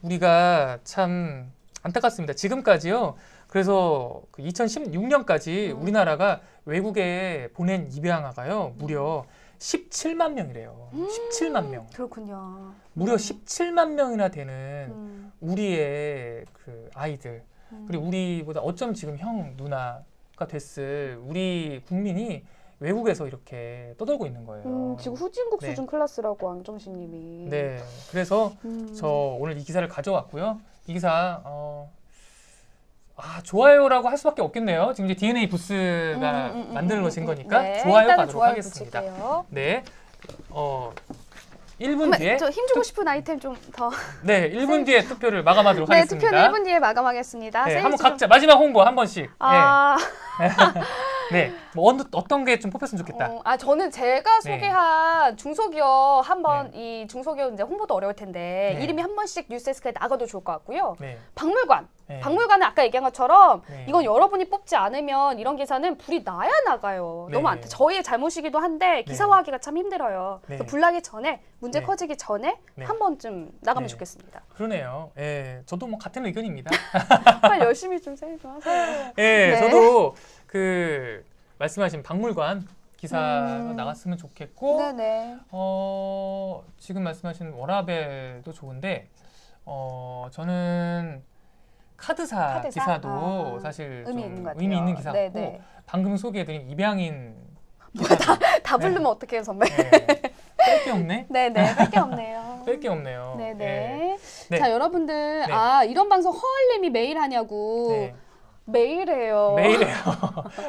우리가 참 안타깝습니다. 지금까지요. 그래서 그 2016년까지 우리나라가 외국에 보낸 입양아가요. 무려 17만 명이래요. 17만 명. 그렇군요. 무려 17만 명이나 되는 우리의 그 아이들. 그리고 우리보다 어쩜 지금 형, 누나가 됐을 우리 국민이 외국에서 이렇게 떠돌고 있는 거예요. 지금 후진국 네. 수준 클래스라고 왕정신님이. 네. 그래서 저 오늘 이 기사를 가져왔고요. 이 기사 좋아요라고 할 수밖에 없겠네요. 지금 이제 DNA 부스가 만들어진 거니까 네, 좋아요 일단은 가도록 좋아요 하겠습니다. 붙일게요. 네. 1분 뒤에 저 힘주고 싶은 아이템 좀 더. 네, 1분 뒤에 투표를 마감하도록 네, 하겠습니다. 투표는 1분 뒤에 마감하겠습니다. 네, 세이지 한번 좀- 각자 마지막 홍보 한 번씩. 아, 네. 뭐 어떤 게 좀 뽑혔으면 좋겠다. 저는 제가 네. 소개한 중소기업 한번 이 중소기업 이제 홍보도 어려울 텐데 네. 이름이 한 번씩 뉴스데스크에 나가도 좋을 것 같고요. 네. 박물관. 네. 박물관은 아까 얘기한 것처럼 네. 이건 여러분이 뽑지 않으면 이런 기사는 불이 나야 나가요. 네. 너무 안 저희의 잘못이기도 한데 기사화하기가 참 힘들어요. 네. 그래서 불 나기 전에 문제 네. 커지기 전에 네. 한 번쯤 나가면 네. 좋겠습니다. 그러네요. 예. 저도 뭐 같은 의견입니다. 빨리 열심히 좀 세일 좀 하세요. 예. 네. 저도 그 말씀하신 박물관 기사가 나갔으면 좋겠고 네네. 지금 말씀하신 워라벨도 좋은데 저는 카드사 기사도 사실 의미 좀 있는 것 같아요. 의미 있는 기사고 네네. 방금 소개해드린 입양인 다 부르면 어떡해요, 선배? 뺄 게 없네. 네네, 뺄 게 없네요. 뺄 게 없네요. 네네. 예. 네. 자, 여러분들, 네. 이런 방송 허얼님이 매일 하냐고. 네. 매일 해요. 매일 해요.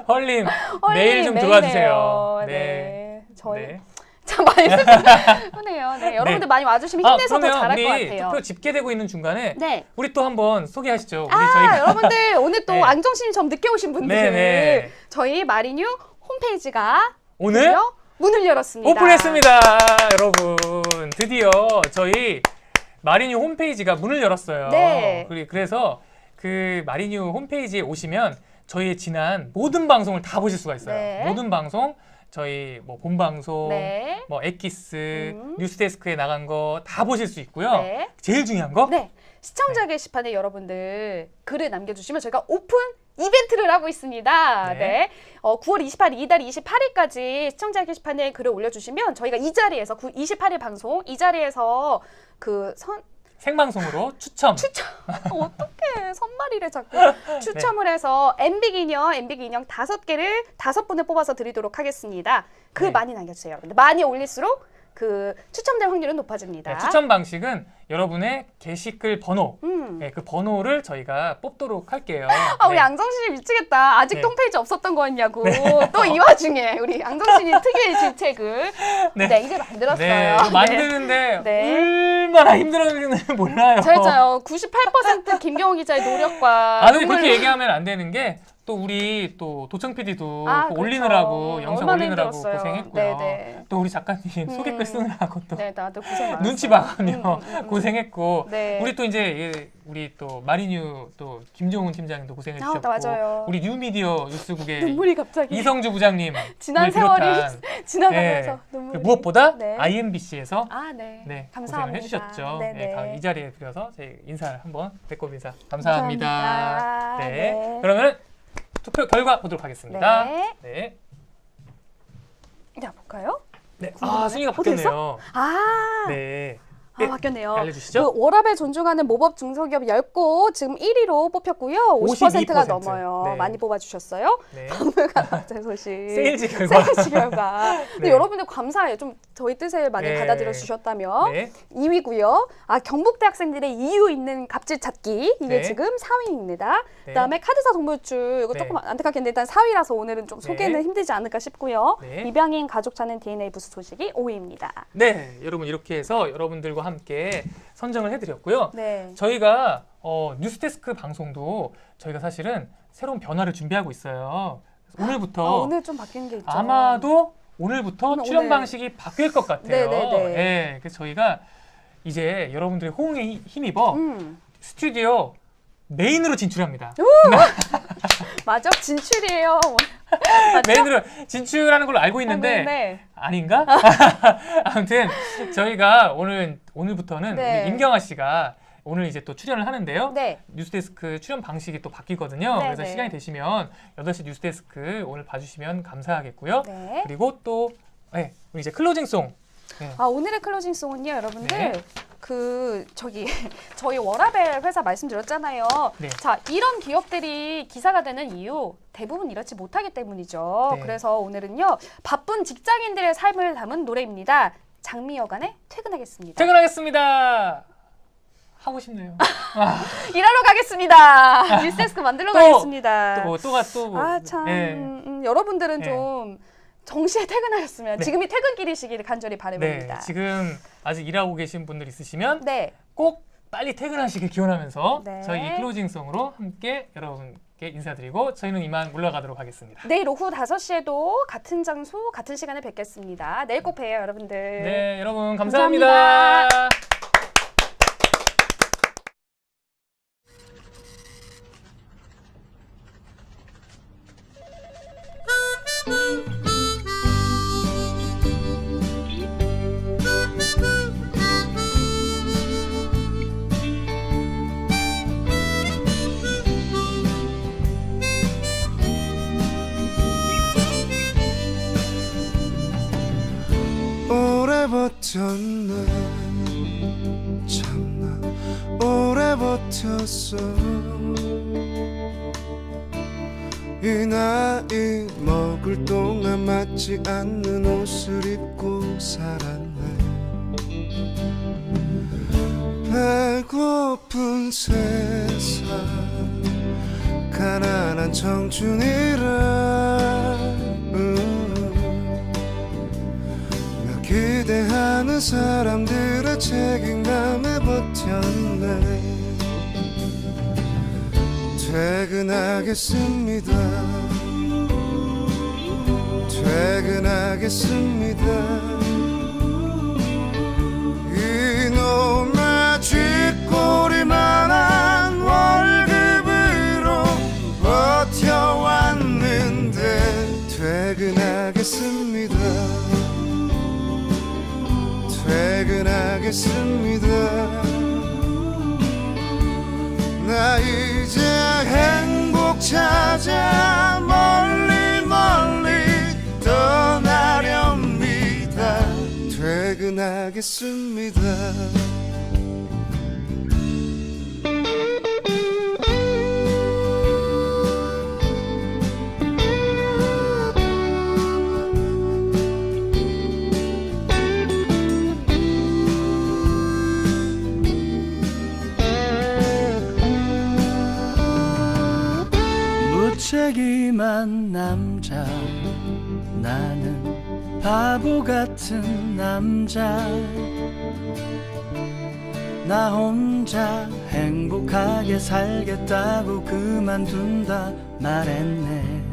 헐님 허얼님이 매일 좀 매일 들어와 주세요. 해요. 네. 네. 저희 네. 자, 참 많이 흔해요. 네, 여러분들 많이 와주시면 힘내서 더 잘할 것 우리 같아요. 투표 집계되고 있는 중간에 네. 우리 또 한번 소개하시죠. 우리 저희가 여러분들 오늘 또 네. 앙정씨님 좀 늦게 오신 분들 네네. 저희 마리뉴 홈페이지가 오늘 드디어 문을 열었습니다. 오픈했습니다. 여러분 드디어 저희 마리뉴 홈페이지가 문을 열었어요. 네. 그래서 그 마리뉴 홈페이지에 오시면 저희의 지난 모든 방송을 다 보실 수가 있어요. 네. 모든 방송 저희 뭐 본방송, 네. 뭐 엑기스, 뉴스데스크에 나간 거 다 보실 수 있고요. 네. 제일 중요한 거 네. 시청자 게시판에 여러분들 글을 남겨주시면 저희가 오픈 이벤트를 하고 있습니다. 네. 네. 9월 28일, 이달 28일까지 시청자 게시판에 글을 올려주시면 저희가 이 자리에서 28일 방송 이 자리에서 생방송으로 추첨. 어떡해 선말이래 자꾸 추첨을 해서 MB 인형 5개를 5분을 뽑아서 드리도록 하겠습니다. 글 네. 많이 남겨주세요. 여러분들. 많이 올릴수록 그 추첨될 확률은 높아집니다. 네, 추첨 방식은 여러분의 게시글 번호, 네, 그 번호를 저희가 뽑도록 할게요. 우리 네. 앙정씨님 미치겠다. 아직 네. 홈페이지 없었던 거였냐고. 또 이 와중에 우리 앙정씨님 특유의 질책을 네. 이제 만들었어요. 네, 이거 만드는데 네. 얼마나 힘들었는지 몰라요. 저였죠. 98% 김경호 기자의 노력과 근데 눈물로- 그렇게 얘기하면 안 되는 게 또 우리 또 도청 PD도 그렇죠. 올리느라고 영상 얼마나 올리느라고 힘들었어요. 고생했고요. 네네. 또 우리 작가님 소개글 쓰느라고 또 네, 나도 고생 많았어요. 눈치 봐가며 고생했고 네. 우리 또 이제 우리 또 마리뉴 또 김종훈 팀장님도 고생해 주셨고 맞아요. 우리 뉴미디어 뉴스국의 눈물이 갑자기 이성주 부장님 지난 세월이 지나가면서 그 눈물이. 무엇보다 네. IMBC에서 네. 네, 감사합니다. 고생을 해주셨죠. 네네. 네, 이 자리에 들여서 저희 인사를 한번 배꼽 인사 감사합니다. 감사합니다. 네. 네. 그러면 투표 결과 보도록 하겠습니다. 네. 네. 자, 볼까요? 네. 궁금하네. 순위가 어떻게 바뀌었네요. 네. 네. 바뀌었네요. 알려주시죠. 그 워라밸 존중하는 모법 중소기업 10곳 지금 1위로 뽑혔고요. 50%가 52%. 넘어요. 네. 많이 뽑아주셨어요. 네. 박물관 박제 소식. 세일즈 결과. 세일즈 결과. 근데 네. 여러분들 감사해요. 좀 저희 뜻을 많이 네. 받아들여 주셨다면. 네. 2위고요. 경북대 학생들의 이유 있는 갑질 찾기. 이게 네. 지금 4위입니다. 네. 그다음에 카드사 동물줄. 이거 네. 조금 안타깝겠는데 일단 4위라서 오늘은 좀 네. 소개는 힘들지 않을까 싶고요. 네. 입양인 가족 찾는 DNA 부스 소식이 5위입니다. 네, 여러분 이렇게 해서 여러분들과 함께 선정을 해드렸고요. 네. 저희가 뉴스데스크 방송도 저희가 사실은 새로운 변화를 준비하고 있어요. 그래서 오늘부터 오늘 좀 바뀐 게 있죠. 아마도 오늘부터 출연 오늘. 방식이 바뀔 것 같아요. 네네네. 네, 그래서 저희가 이제 여러분들의 호응에 힘입어 스튜디오 메인으로 진출합니다. 맞아, 진출이에요. 맞죠? 메인으로 진출하는 걸로 알고 있는데 네. 아닌가? 아무튼 저희가 오늘부터는 네. 우리 임경아 씨가 오늘 이제 또 출연을 하는데요. 네. 뉴스데스크 출연 방식이 또 바뀌거든요. 네, 그래서 네. 시간이 되시면 8시 뉴스데스크 오늘 봐주시면 감사하겠고요. 네. 그리고 또 우리 이제 클로징송. 네. 오늘의 클로징송은요, 여러분들. 네. 저희 워라벨 회사 말씀드렸잖아요. 네. 자, 이런 기업들이 기사가 되는 이유 대부분 이렇지 못하기 때문이죠. 네. 그래서 오늘은요, 바쁜 직장인들의 삶을 담은 노래입니다. 장미여관에 퇴근하겠습니다. 퇴근하겠습니다. 하고 싶네요. 일하러 가겠습니다. 뉴스데스크 만들러 가겠습니다. 또 여러분들은 네. 좀 정시에 퇴근하셨으면 네. 지금이 퇴근길이시길 간절히 네, 바라봅니다. 지금 아직 일하고 계신 분들 있으시면 네. 꼭 빨리 퇴근하시길 기원하면서 네. 저희 이 클로징송으로 함께 여러분께 인사드리고 저희는 이만 물러가도록 하겠습니다. 내일 오후 5시에도 같은 장소, 같은 시간에 뵙겠습니다. 내일 꼭 봬요, 여러분들. 네, 여러분 감사합니다. 감사합니다. 오래 버텼네 참나 오래 버텼어 이 나이 먹을 동안 맞지 않는 옷을 입고 살았네 배고픈 세상 가난한 청춘이라 기대하는 사람들의 책임감에 버텼네. 퇴근하겠습니다. 퇴근하겠습니다. 이놈의 쥐꼬리만한 월급으로 버텨왔는데 퇴근하겠습니다. 퇴근하겠습니다. 나 이제 행복 찾아 멀리 멀리 떠나렵니다. 퇴근하겠습니다. 무책임한 남자, 나는 바보 같은 남자. 나 혼자 행복하게 살겠다고 그만둔다 말했네.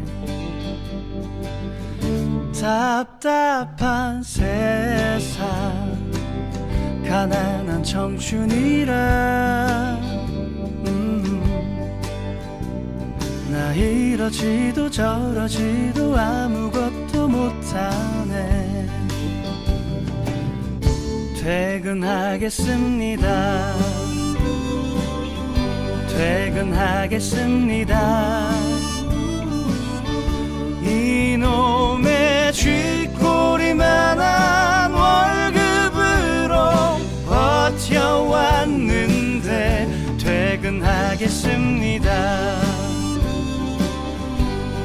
답답한 세상, 가난한 청춘이라 나 이러지도 저러지도 아무것도 못하네. 퇴근하겠습니다. 퇴근하겠습니다. 이놈의 쥐꼬리만한 월급으로 버텨왔는데 퇴근하겠습니다.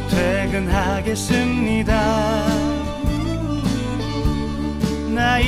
퇴근하겠습니다. 나